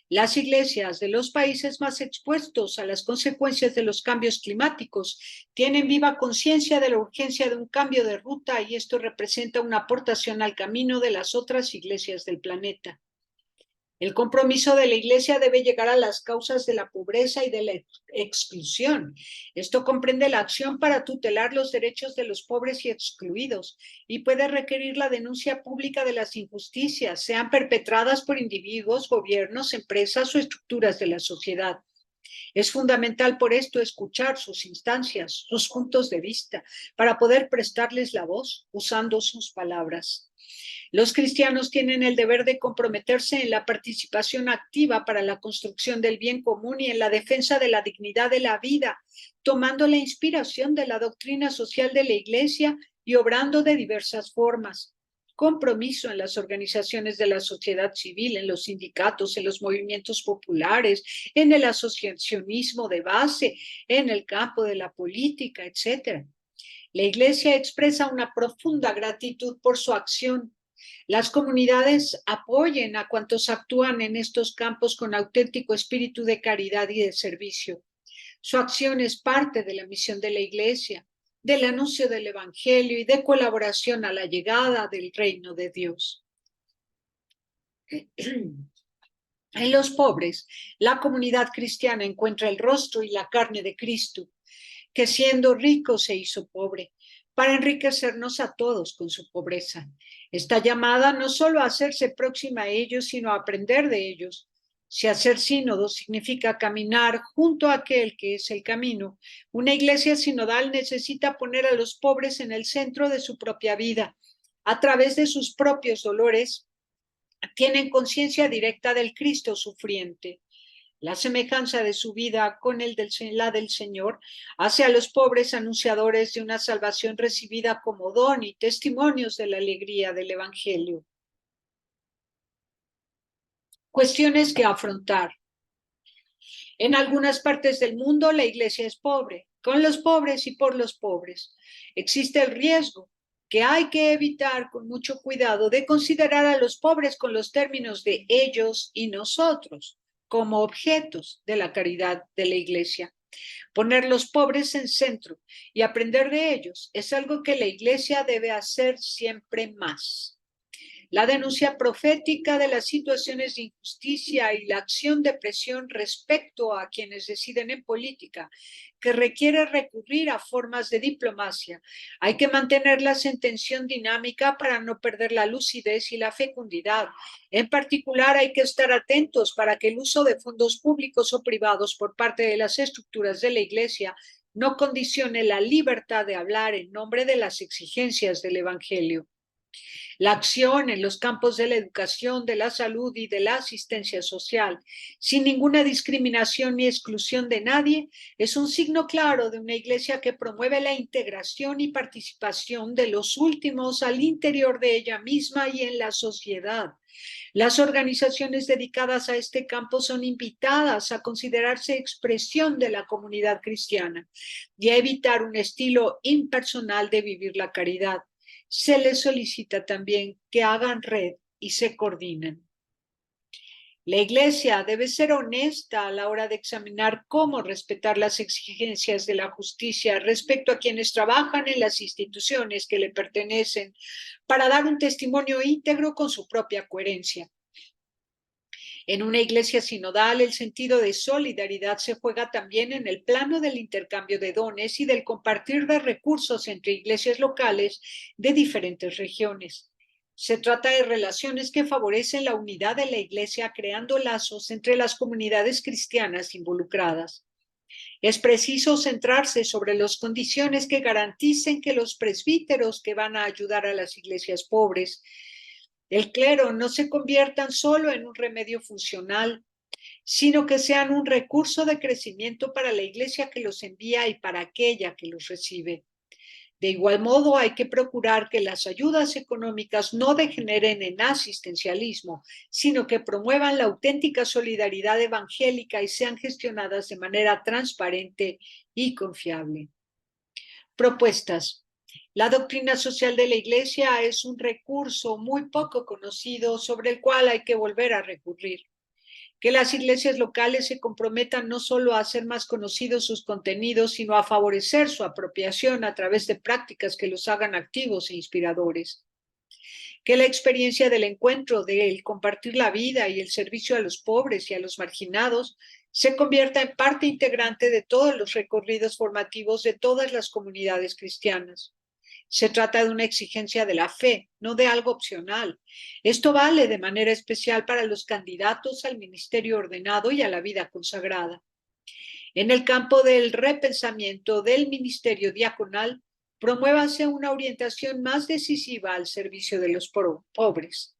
Las iglesias de los países más expuestos a las consecuencias de los cambios climáticos tienen viva conciencia de la urgencia de un cambio de ruta y esto representa una aportación al camino de las otras iglesias del planeta. El compromiso de la Iglesia debe llegar a las causas de la pobreza y de la exclusión. Esto comprende la acción para tutelar los derechos de los pobres y excluidos y puede requerir la denuncia pública de las injusticias, sean perpetradas por individuos, gobiernos, empresas o estructuras de la sociedad. Es fundamental por esto escuchar sus instancias, sus puntos de vista, para poder prestarles la voz usando sus palabras. Los cristianos tienen el deber de comprometerse en la participación activa para la construcción del bien común y en la defensa de la dignidad de la vida, tomando la inspiración de la doctrina social de la Iglesia y obrando de diversas formas. Compromiso en las organizaciones de la sociedad civil, en los sindicatos, en los movimientos populares, en el asociacionismo de base, en el campo de la política, etc. La Iglesia expresa una profunda gratitud por su acción. Las comunidades apoyen a cuantos actúan en estos campos con auténtico espíritu de caridad y de servicio. Su acción es parte de la misión de la Iglesia, del anuncio del Evangelio y de colaboración a la llegada del reino de Dios. En los pobres, la comunidad cristiana encuentra el rostro y la carne de Cristo, que siendo rico se hizo pobre, para enriquecernos a todos con su pobreza. Está llamada no solo a hacerse próxima a ellos, sino a aprender de ellos. Si hacer sínodo significa caminar junto a aquel que es el camino, una iglesia sinodal necesita poner a los pobres en el centro de su propia vida. A través de sus propios dolores, tienen conciencia directa del Cristo sufriente. La semejanza de su vida con la del Señor hace a los pobres anunciadores de una salvación recibida como don y testimonios de la alegría del Evangelio. Cuestiones que afrontar. En algunas partes del mundo la iglesia es pobre, con los pobres y por los pobres. Existe el riesgo que hay que evitar con mucho cuidado de considerar a los pobres con los términos de ellos y nosotros como objetos de la caridad de la iglesia. Poner los pobres en centro y aprender de ellos es algo que la iglesia debe hacer siempre más. La denuncia profética de las situaciones de injusticia y la acción de presión respecto a quienes deciden en política, que requiere recurrir a formas de diplomacia. Hay que mantenerlas en tensión dinámica para no perder la lucidez y la fecundidad. En particular, hay que estar atentos para que el uso de fondos públicos o privados por parte de las estructuras de la Iglesia no condicione la libertad de hablar en nombre de las exigencias del Evangelio. La acción en los campos de la educación, de la salud y de la asistencia social, sin ninguna discriminación ni exclusión de nadie, es un signo claro de una iglesia que promueve la integración y participación de los últimos al interior de ella misma y en la sociedad. Las organizaciones dedicadas a este campo son invitadas a considerarse expresión de la comunidad cristiana y a evitar un estilo impersonal de vivir la caridad. Se les solicita también que hagan red y se coordinen. La Iglesia debe ser honesta a la hora de examinar cómo respetar las exigencias de la justicia respecto a quienes trabajan en las instituciones que le pertenecen para dar un testimonio íntegro con su propia coherencia. En una iglesia sinodal, el sentido de solidaridad se juega también en el plano del intercambio de dones y del compartir de recursos entre iglesias locales de diferentes regiones. Se trata de relaciones que favorecen la unidad de la iglesia, creando lazos entre las comunidades cristianas involucradas. Es preciso centrarse sobre las condiciones que garanticen que los presbíteros que van a ayudar a las iglesias pobres, el clero, no se conviertan solo en un remedio funcional, sino que sean un recurso de crecimiento para la iglesia que los envía y para aquella que los recibe. De igual modo, hay que procurar que las ayudas económicas no degeneren en asistencialismo, sino que promuevan la auténtica solidaridad evangélica y sean gestionadas de manera transparente y confiable. Propuestas. La doctrina social de la Iglesia es un recurso muy poco conocido sobre el cual hay que volver a recurrir. Que las iglesias locales se comprometan no solo a hacer más conocidos sus contenidos, sino a favorecer su apropiación a través de prácticas que los hagan activos e inspiradores. Que la experiencia del encuentro, del compartir la vida y el servicio a los pobres y a los marginados se convierta en parte integrante de todos los recorridos formativos de todas las comunidades cristianas. Se trata de una exigencia de la fe, no de algo opcional. Esto vale de manera especial para los candidatos al ministerio ordenado y a la vida consagrada. En el campo del repensamiento del ministerio diaconal, promuévase una orientación más decisiva al servicio de los pobres,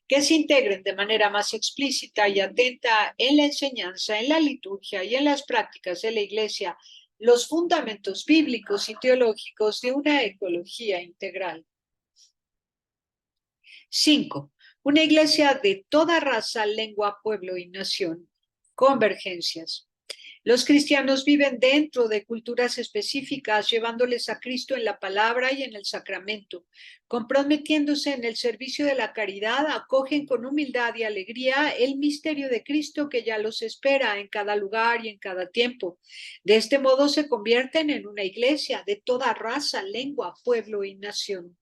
que se integren de manera más explícita y atenta en la enseñanza, en la liturgia y en las prácticas de la Iglesia los fundamentos bíblicos y teológicos de una ecología integral. 5. Una iglesia de toda raza, lengua, pueblo y nación. Convergencias. Los cristianos viven dentro de culturas específicas, llevándoles a Cristo en la palabra y en el sacramento. Comprometiéndose en el servicio de la caridad, acogen con humildad y alegría el misterio de Cristo que ya los espera en cada lugar y en cada tiempo. De este modo se convierten en una iglesia de toda raza, lengua, pueblo y nación.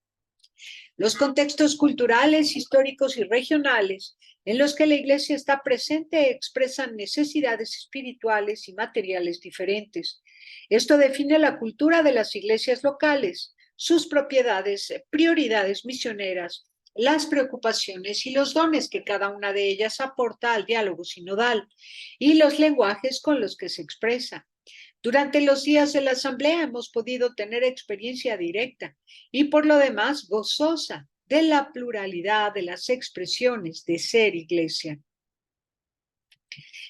Los contextos culturales, históricos y regionales en los que la Iglesia está presente expresan necesidades espirituales y materiales diferentes. Esto define la cultura de las iglesias locales, sus propiedades, prioridades misioneras, las preocupaciones y los dones que cada una de ellas aporta al diálogo sinodal y los lenguajes con los que se expresa. Durante los días de la asamblea hemos podido tener experiencia directa y por lo demás gozosa de la pluralidad de las expresiones de ser iglesia.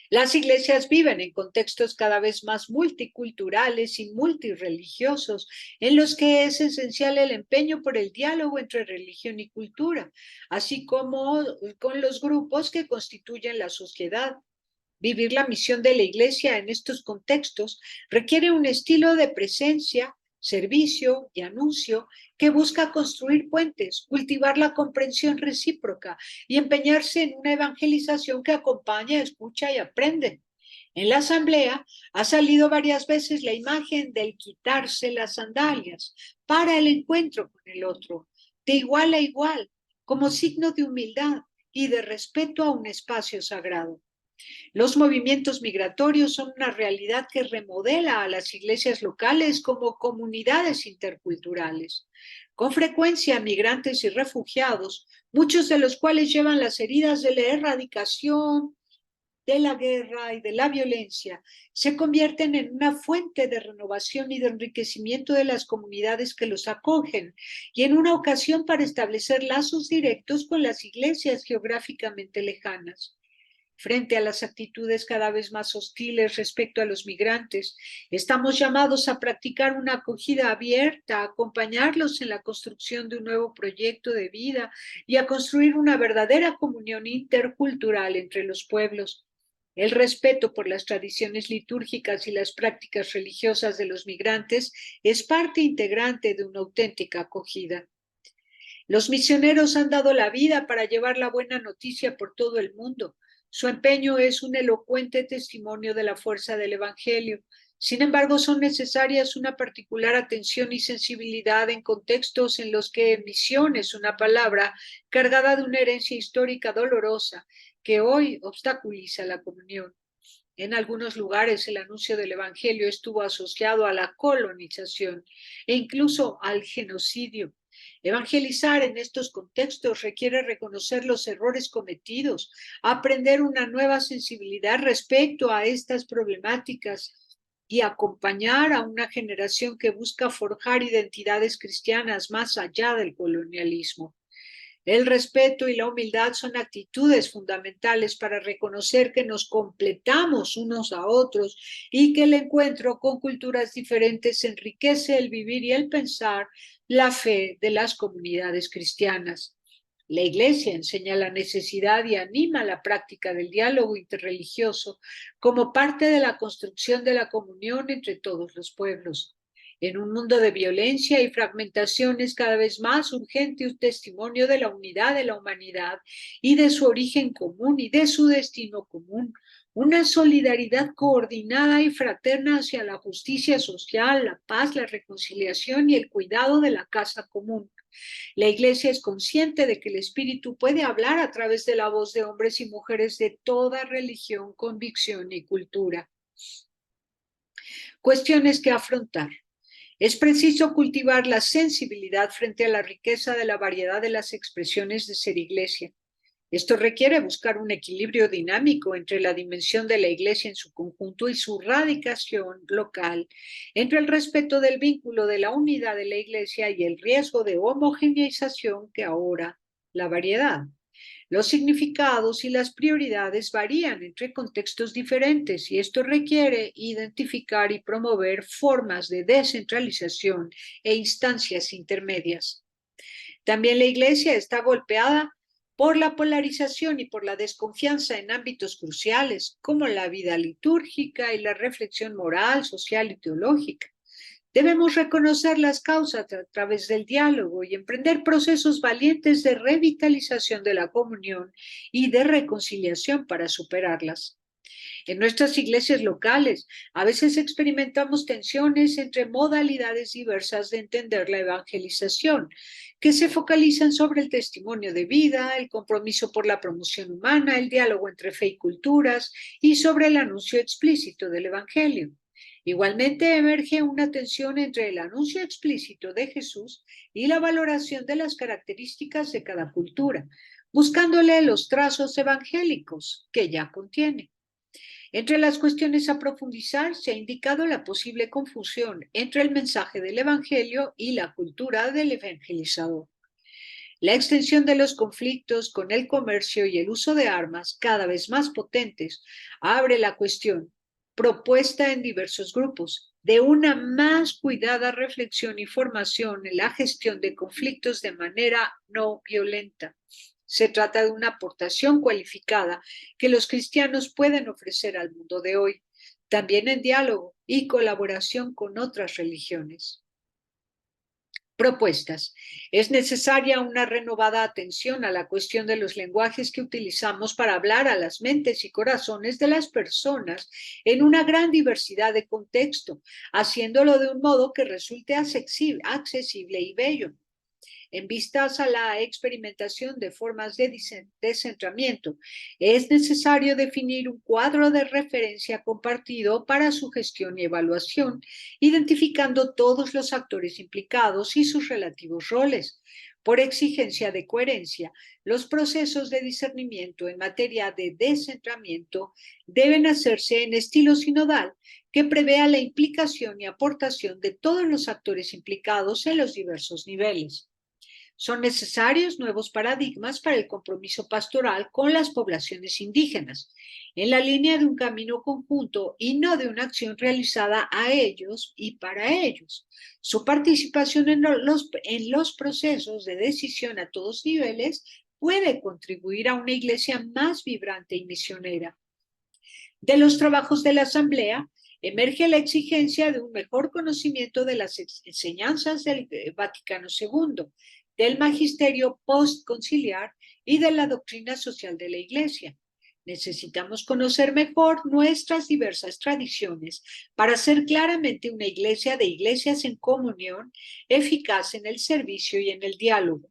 Las iglesias viven en contextos cada vez más multiculturales y multireligiosos, en los que es esencial el empeño por el diálogo entre religión y cultura, así como con los grupos que constituyen la sociedad. Vivir la misión de la Iglesia en estos contextos requiere un estilo de presencia, servicio y anuncio que busca construir puentes, cultivar la comprensión recíproca y empeñarse en una evangelización que acompaña, escucha y aprende. En la asamblea ha salido varias veces la imagen del quitarse las sandalias para el encuentro con el otro, de igual a igual, como signo de humildad y de respeto a un espacio sagrado. Los movimientos migratorios son una realidad que remodela a las iglesias locales como comunidades interculturales. Con frecuencia, migrantes y refugiados, muchos de los cuales llevan las heridas de la erradicación, de la guerra y de la violencia, se convierten en una fuente de renovación y de enriquecimiento de las comunidades que los acogen y en una ocasión para establecer lazos directos con las iglesias geográficamente lejanas. Frente a las actitudes cada vez más hostiles respecto a los migrantes, estamos llamados a practicar una acogida abierta, a acompañarlos en la construcción de un nuevo proyecto de vida y a construir una verdadera comunión intercultural entre los pueblos. El respeto por las tradiciones litúrgicas y las prácticas religiosas de los migrantes es parte integrante de una auténtica acogida. Los misioneros han dado la vida para llevar la buena noticia por todo el mundo. Su empeño es un elocuente testimonio de la fuerza del Evangelio. Sin embargo, son necesarias una particular atención y sensibilidad en contextos en los que misión es una palabra cargada de una herencia histórica dolorosa que hoy obstaculiza la comunión. En algunos lugares el anuncio del Evangelio estuvo asociado a la colonización e incluso al genocidio. Evangelizar en estos contextos requiere reconocer los errores cometidos, aprender una nueva sensibilidad respecto a estas problemáticas y acompañar a una generación que busca forjar identidades cristianas más allá del colonialismo. El respeto y la humildad son actitudes fundamentales para reconocer que nos completamos unos a otros y que el encuentro con culturas diferentes enriquece el vivir y el pensar la fe de las comunidades cristianas. La Iglesia enseña la necesidad y anima la práctica del diálogo interreligioso como parte de la construcción de la comunión entre todos los pueblos. En un mundo de violencia y fragmentación es cada vez más urgente un testimonio de la unidad de la humanidad y de su origen común y de su destino común. Una solidaridad coordinada y fraterna hacia la justicia social, la paz, la reconciliación y el cuidado de la casa común. La Iglesia es consciente de que el Espíritu puede hablar a través de la voz de hombres y mujeres de toda religión, convicción y cultura. Cuestiones que afrontar. Es preciso cultivar la sensibilidad frente a la riqueza de la variedad de las expresiones de ser iglesia. Esto requiere buscar un equilibrio dinámico entre la dimensión de la iglesia en su conjunto y su radicación local, entre el respeto del vínculo de la unidad de la iglesia y el riesgo de homogeneización que ahora la variedad. Los significados y las prioridades varían entre contextos diferentes y esto requiere identificar y promover formas de descentralización e instancias intermedias. También la Iglesia está golpeada por la polarización y por la desconfianza en ámbitos cruciales como la vida litúrgica y la reflexión moral, social y teológica. Debemos reconocer las causas a través del diálogo y emprender procesos valientes de revitalización de la comunión y de reconciliación para superarlas. En nuestras iglesias locales, a veces experimentamos tensiones entre modalidades diversas de entender la evangelización, que se focalizan sobre el testimonio de vida, el compromiso por la promoción humana, el diálogo entre fe y culturas y sobre el anuncio explícito del evangelio. Igualmente emerge una tensión entre el anuncio explícito de Jesús y la valoración de las características de cada cultura, buscándole los trazos evangélicos que ya contiene. Entre las cuestiones a profundizar se ha indicado la posible confusión entre el mensaje del Evangelio y la cultura del evangelizador. La extensión de los conflictos con el comercio y el uso de armas cada vez más potentes abre la cuestión, propuesta en diversos grupos, de una más cuidada reflexión y formación en la gestión de conflictos de manera no violenta. Se trata de una aportación cualificada que los cristianos pueden ofrecer al mundo de hoy, también en diálogo y colaboración con otras religiones. Propuestas. Es necesaria una renovada atención a la cuestión de los lenguajes que utilizamos para hablar a las mentes y corazones de las personas en una gran diversidad de contexto, haciéndolo de un modo que resulte accesible y bello. En vistas a la experimentación de formas de descentramiento, es necesario definir un cuadro de referencia compartido para su gestión y evaluación, identificando todos los actores implicados y sus relativos roles. Por exigencia de coherencia, los procesos de discernimiento en materia de descentramiento deben hacerse en estilo sinodal que prevea la implicación y aportación de todos los actores implicados en los diversos niveles. Son necesarios nuevos paradigmas para el compromiso pastoral con las poblaciones indígenas, en la línea de un camino conjunto y no de una acción realizada a ellos y para ellos. Su participación en los procesos de decisión a todos niveles puede contribuir a una iglesia más vibrante y misionera. De los trabajos de la Asamblea, emerge la exigencia de un mejor conocimiento de las enseñanzas del Vaticano II, del magisterio postconciliar y de la doctrina social de la Iglesia. Necesitamos conocer mejor nuestras diversas tradiciones para ser claramente una iglesia de iglesias en comunión, eficaz en el servicio y en el diálogo.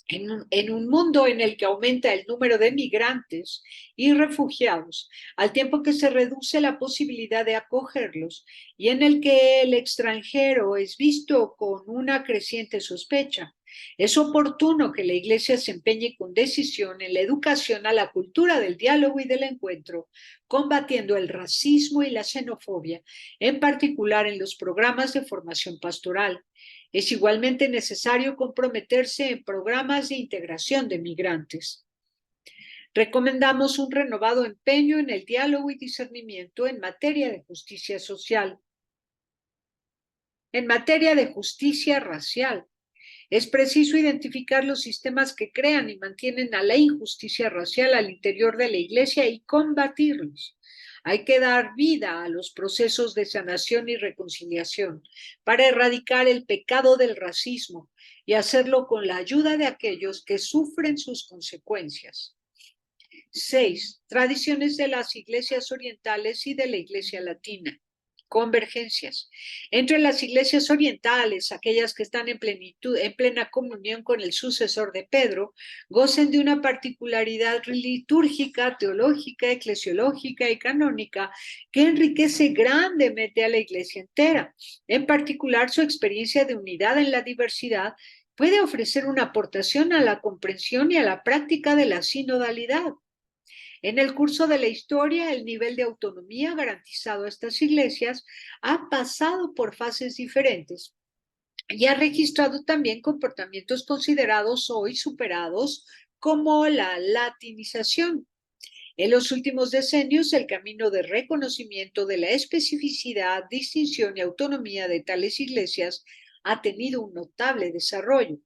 En un mundo en el que aumenta el número de migrantes y refugiados, al tiempo que se reduce la posibilidad de acogerlos, y en el que el extranjero es visto con una creciente sospecha, es oportuno que la Iglesia se empeñe con decisión en la educación a la cultura del diálogo y del encuentro, combatiendo el racismo y la xenofobia, en particular en los programas de formación pastoral. Es igualmente necesario comprometerse en programas de integración de migrantes. Recomendamos un renovado empeño en el diálogo y discernimiento en materia de justicia social. En materia de justicia racial, es preciso identificar los sistemas que crean y mantienen a la injusticia racial al interior de la Iglesia y combatirlos. Hay que dar vida a los procesos de sanación y reconciliación para erradicar el pecado del racismo y hacerlo con la ayuda de aquellos que sufren sus consecuencias. 6. Tradiciones de las iglesias orientales y de la iglesia latina. Convergencias. Entre las iglesias orientales, aquellas que están en plena comunión con el sucesor de Pedro, gocen de una particularidad litúrgica, teológica, eclesiológica y canónica que enriquece grandemente a la iglesia entera. En particular, su experiencia de unidad en la diversidad puede ofrecer una aportación a la comprensión y a la práctica de la sinodalidad. En el curso de la historia, el nivel de autonomía garantizado a estas iglesias ha pasado por fases diferentes y ha registrado también comportamientos considerados hoy superados como la latinización. En los últimos decenios, el camino de reconocimiento de la especificidad, distinción y autonomía de tales iglesias ha tenido un notable desarrollo.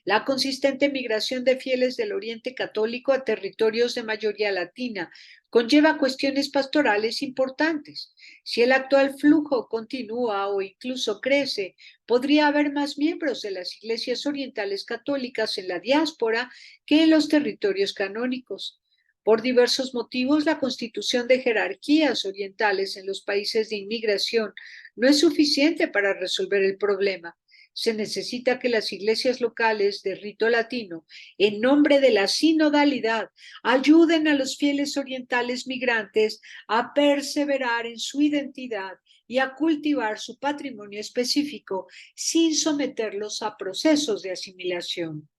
La consistente migración de fieles del Oriente Católico a territorios de mayoría latina conlleva cuestiones pastorales importantes. Si el actual flujo continúa o incluso crece, podría haber más miembros de las iglesias orientales católicas en la diáspora que en los territorios canónicos. Por diversos motivos, la constitución de jerarquías orientales en los países de inmigración no es suficiente para resolver el problema. Se necesita que las iglesias locales de rito latino, en nombre de la sinodalidad, ayuden a los fieles orientales migrantes a perseverar en su identidad y a cultivar su patrimonio específico sin someterlos a procesos de asimilación.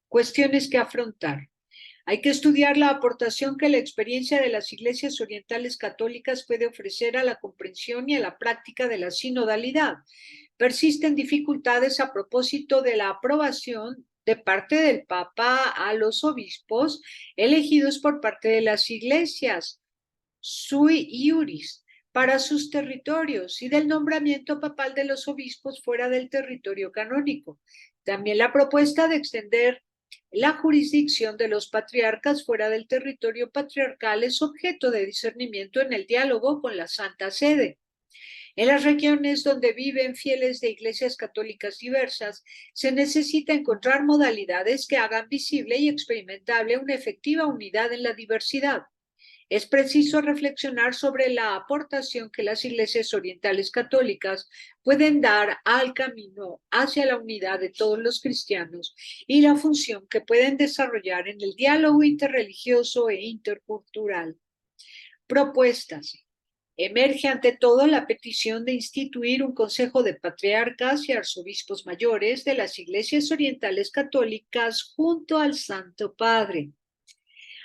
Cuestiones que afrontar. Hay que estudiar la aportación que la experiencia de las iglesias orientales católicas puede ofrecer a la comprensión y a la práctica de la sinodalidad. Persisten dificultades a propósito de la aprobación de parte del Papa a los obispos elegidos por parte de las iglesias sui iuris para sus territorios y del nombramiento papal de los obispos fuera del territorio canónico. También la propuesta de extender La jurisdicción de los patriarcas fuera del territorio patriarcal es objeto de discernimiento en el diálogo con la Santa Sede. En las regiones donde viven fieles de iglesias católicas diversas, se necesita encontrar modalidades que hagan visible y experimentable una efectiva unidad en la diversidad. Es preciso reflexionar sobre la aportación que las iglesias orientales católicas pueden dar al camino hacia la unidad de todos los cristianos y la función que pueden desarrollar en el diálogo interreligioso e intercultural. Propuestas. Emerge ante todo la petición de instituir un consejo de patriarcas y arzobispos mayores de las iglesias orientales católicas junto al Santo Padre.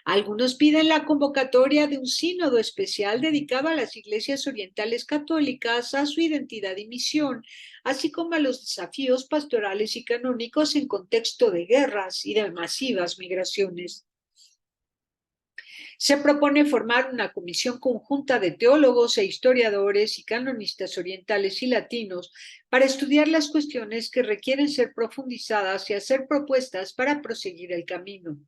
Algunos piden la convocatoria de un sínodo especial dedicado a las iglesias orientales católicas, a su identidad y misión, así como a los desafíos pastorales y canónicos en contexto de guerras y de masivas migraciones. Se propone formar una comisión conjunta de teólogos e historiadores y canonistas orientales y latinos para estudiar las cuestiones que requieren ser profundizadas y hacer propuestas para proseguir el camino.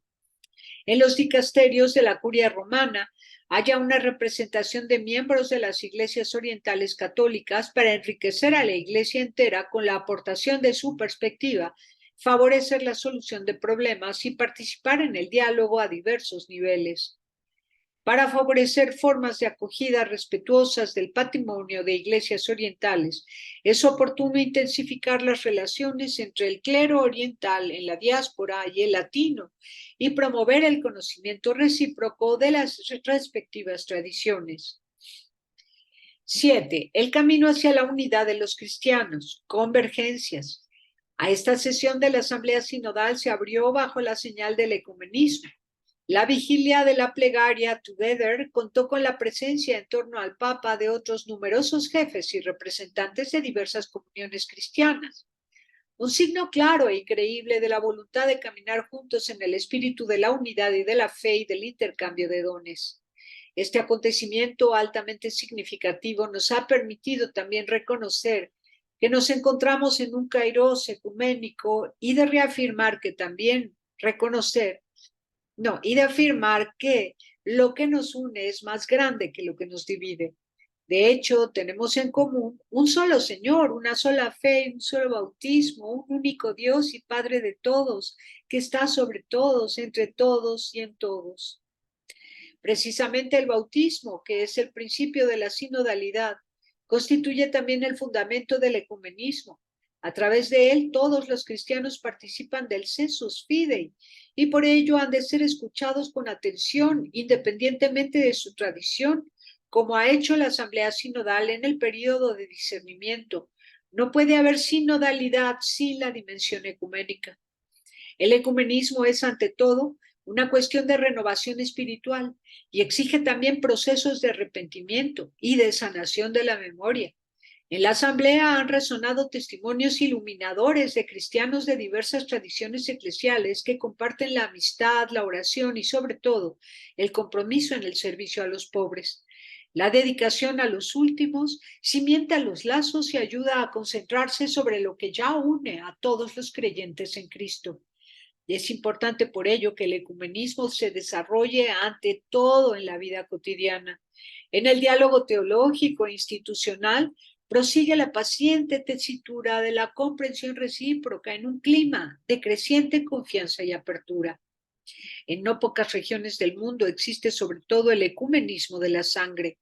En los dicasterios de la Curia Romana haya una representación de miembros de las iglesias orientales católicas para enriquecer a la iglesia entera con la aportación de su perspectiva, favorecer la solución de problemas y participar en el diálogo a diversos niveles. Para favorecer formas de acogida respetuosas del patrimonio de iglesias orientales, es oportuno intensificar las relaciones entre el clero oriental en la diáspora y el latino y promover el conocimiento recíproco de las respectivas tradiciones. 7. El camino hacia la unidad de los cristianos, convergencias. A esta sesión de la Asamblea Sinodal se abrió bajo la señal del ecumenismo. La vigilia de la plegaria Together contó con la presencia en torno al Papa de otros numerosos jefes y representantes de diversas comuniones cristianas. Un signo claro e increíble de la voluntad de caminar juntos en el espíritu de la unidad y de la fe y del intercambio de dones. Este acontecimiento altamente significativo nos ha permitido también reconocer que nos encontramos en un kairos ecuménico y de reafirmar que también y de afirmar que lo que nos une es más grande que lo que nos divide. De hecho, tenemos en común un solo Señor, una sola fe, un solo bautismo, un único Dios y Padre de todos, que está sobre todos, entre todos y en todos. Precisamente el bautismo, que es el principio de la sinodalidad, constituye también el fundamento del ecumenismo. A través de él, todos los cristianos participan del sensus fidei y por ello han de ser escuchados con atención, independientemente de su tradición, como ha hecho la Asamblea Sinodal en el periodo de discernimiento. No puede haber sinodalidad sin la dimensión ecuménica. El ecumenismo es, ante todo, una cuestión de renovación espiritual y exige también procesos de arrepentimiento y de sanación de la memoria. En la Asamblea han resonado testimonios iluminadores de cristianos de diversas tradiciones eclesiales que comparten la amistad, la oración y, sobre todo, el compromiso en el servicio a los pobres. La dedicación a los últimos cimienta los lazos y ayuda a concentrarse sobre lo que ya une a todos los creyentes en Cristo. Y es importante por ello que el ecumenismo se desarrolle ante todo en la vida cotidiana. En el diálogo teológico e institucional prosigue la paciente tesitura de la comprensión recíproca en un clima de creciente confianza y apertura. En no pocas regiones del mundo existe sobre todo el ecumenismo de la sangre,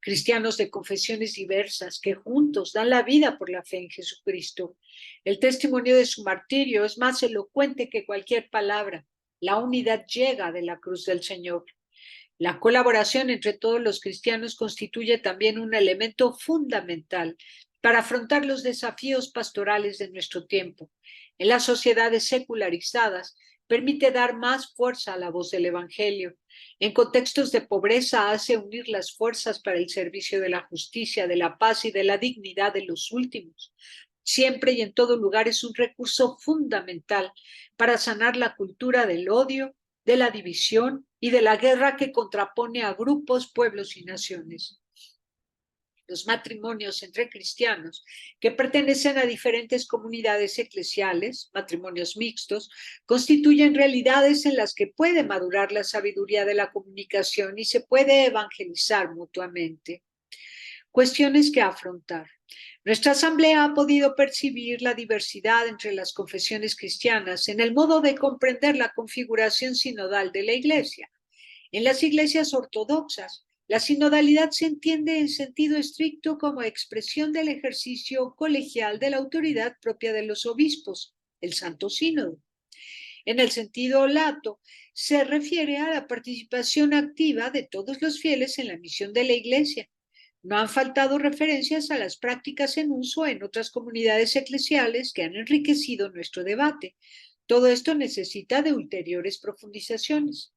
cristianos de confesiones diversas que juntos dan la vida por la fe en Jesucristo. El testimonio de su martirio es más elocuente que cualquier palabra. La unidad llega de la cruz del Señor. La colaboración entre todos los cristianos constituye también un elemento fundamental para afrontar los desafíos pastorales de nuestro tiempo. En las sociedades secularizadas, permite dar más fuerza a la voz del Evangelio. En contextos de pobreza hace unir las fuerzas para el servicio de la justicia, de la paz y de la dignidad de los últimos. Siempre y en todo lugar es un recurso fundamental para sanar la cultura del odio, de la división y de la guerra que contrapone a grupos, pueblos y naciones. Los matrimonios entre cristianos que pertenecen a diferentes comunidades eclesiales, matrimonios mixtos, constituyen realidades en las que puede madurar la sabiduría de la comunicación y se puede evangelizar mutuamente. Cuestiones que afrontar. Nuestra asamblea ha podido percibir la diversidad entre las confesiones cristianas en el modo de comprender la configuración sinodal de la Iglesia. En las iglesias ortodoxas, la sinodalidad se entiende en sentido estricto como expresión del ejercicio colegial de la autoridad propia de los obispos, el Santo Sínodo. En el sentido lato, se refiere a la participación activa de todos los fieles en la misión de la Iglesia. No han faltado referencias a las prácticas en uso en otras comunidades eclesiales que han enriquecido nuestro debate. Todo esto necesita de ulteriores profundizaciones.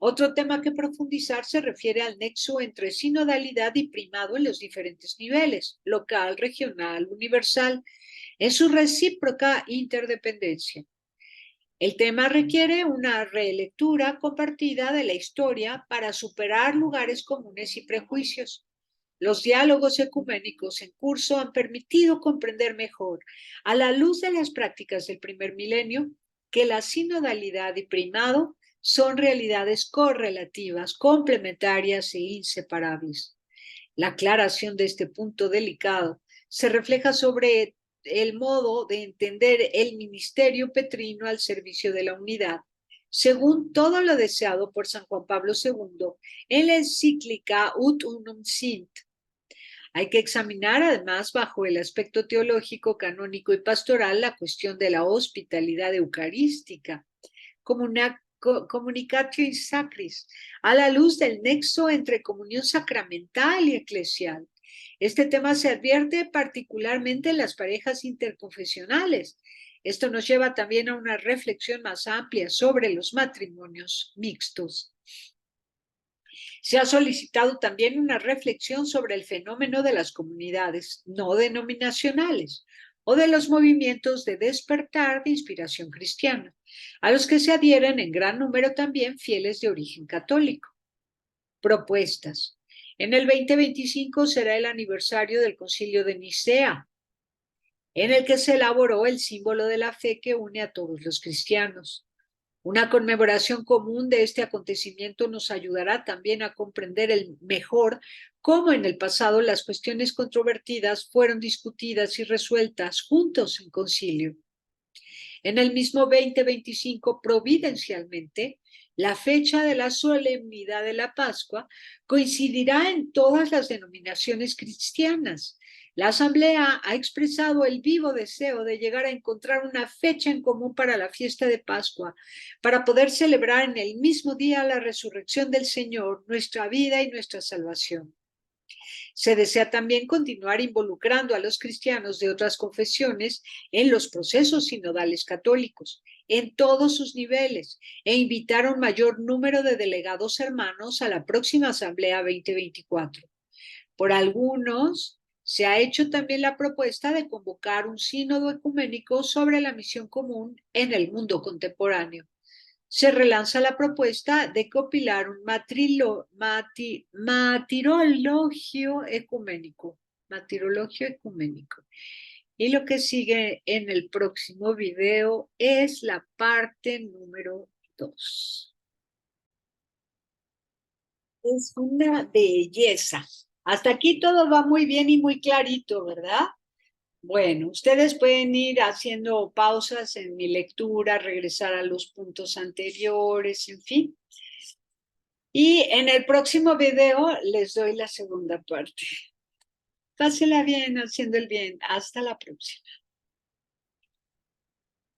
Otro tema que profundizar se refiere al nexo entre sinodalidad y primado en los diferentes niveles, local, regional, universal, en su recíproca interdependencia. El tema requiere una relectura compartida de la historia para superar lugares comunes y prejuicios. Los diálogos ecuménicos en curso han permitido comprender mejor, a la luz de las prácticas del primer milenio, que la sinodalidad y primado son realidades correlativas, complementarias e inseparables. La aclaración de este punto delicado se refleja sobre el modo de entender el ministerio petrino al servicio de la unidad, según todo lo deseado por San Juan Pablo II en la encíclica Ut Unum Sint. Hay que examinar además bajo el aspecto teológico, canónico y pastoral la cuestión de la hospitalidad eucarística, como una communicatio in sacris, a la luz del nexo entre comunión sacramental y eclesial. Este tema se advierte particularmente en las parejas interconfesionales. Esto nos lleva también a una reflexión más amplia sobre los matrimonios mixtos. Se ha solicitado también una reflexión sobre el fenómeno de las comunidades no denominacionales o de los movimientos de despertar de inspiración cristiana, a los que se adhieren en gran número también fieles de origen católico. Propuestas. En el 2025 será el aniversario del Concilio de Nicea, en el que se elaboró el símbolo de la fe que une a todos los cristianos. Una conmemoración común de este acontecimiento nos ayudará también a comprender mejor cómo en el pasado las cuestiones controvertidas fueron discutidas y resueltas juntos en concilio. En el mismo 2025, providencialmente, la fecha de la solemnidad de la Pascua coincidirá en todas las denominaciones cristianas. La Asamblea ha expresado el vivo deseo de llegar a encontrar una fecha en común para la fiesta de Pascua, para poder celebrar en el mismo día la resurrección del Señor, nuestra vida y nuestra salvación. Se desea también continuar involucrando a los cristianos de otras confesiones en los procesos sinodales católicos, en todos sus niveles, e invitar a un mayor número de delegados hermanos a la próxima Asamblea 2024. Por algunos, se ha hecho también la propuesta de convocar un sínodo ecuménico sobre la misión común en el mundo contemporáneo. Se relanza la propuesta de compilar un martirologio ecuménico. Y lo que sigue en el próximo video es la parte número 2. Es una belleza. Hasta aquí todo va muy bien y muy clarito, ¿verdad? Bueno, ustedes pueden ir haciendo pausas en mi lectura, regresar a los puntos anteriores, en fin. Y en el próximo video les doy la segunda parte. Pásela bien, haciendo el bien. Hasta la próxima.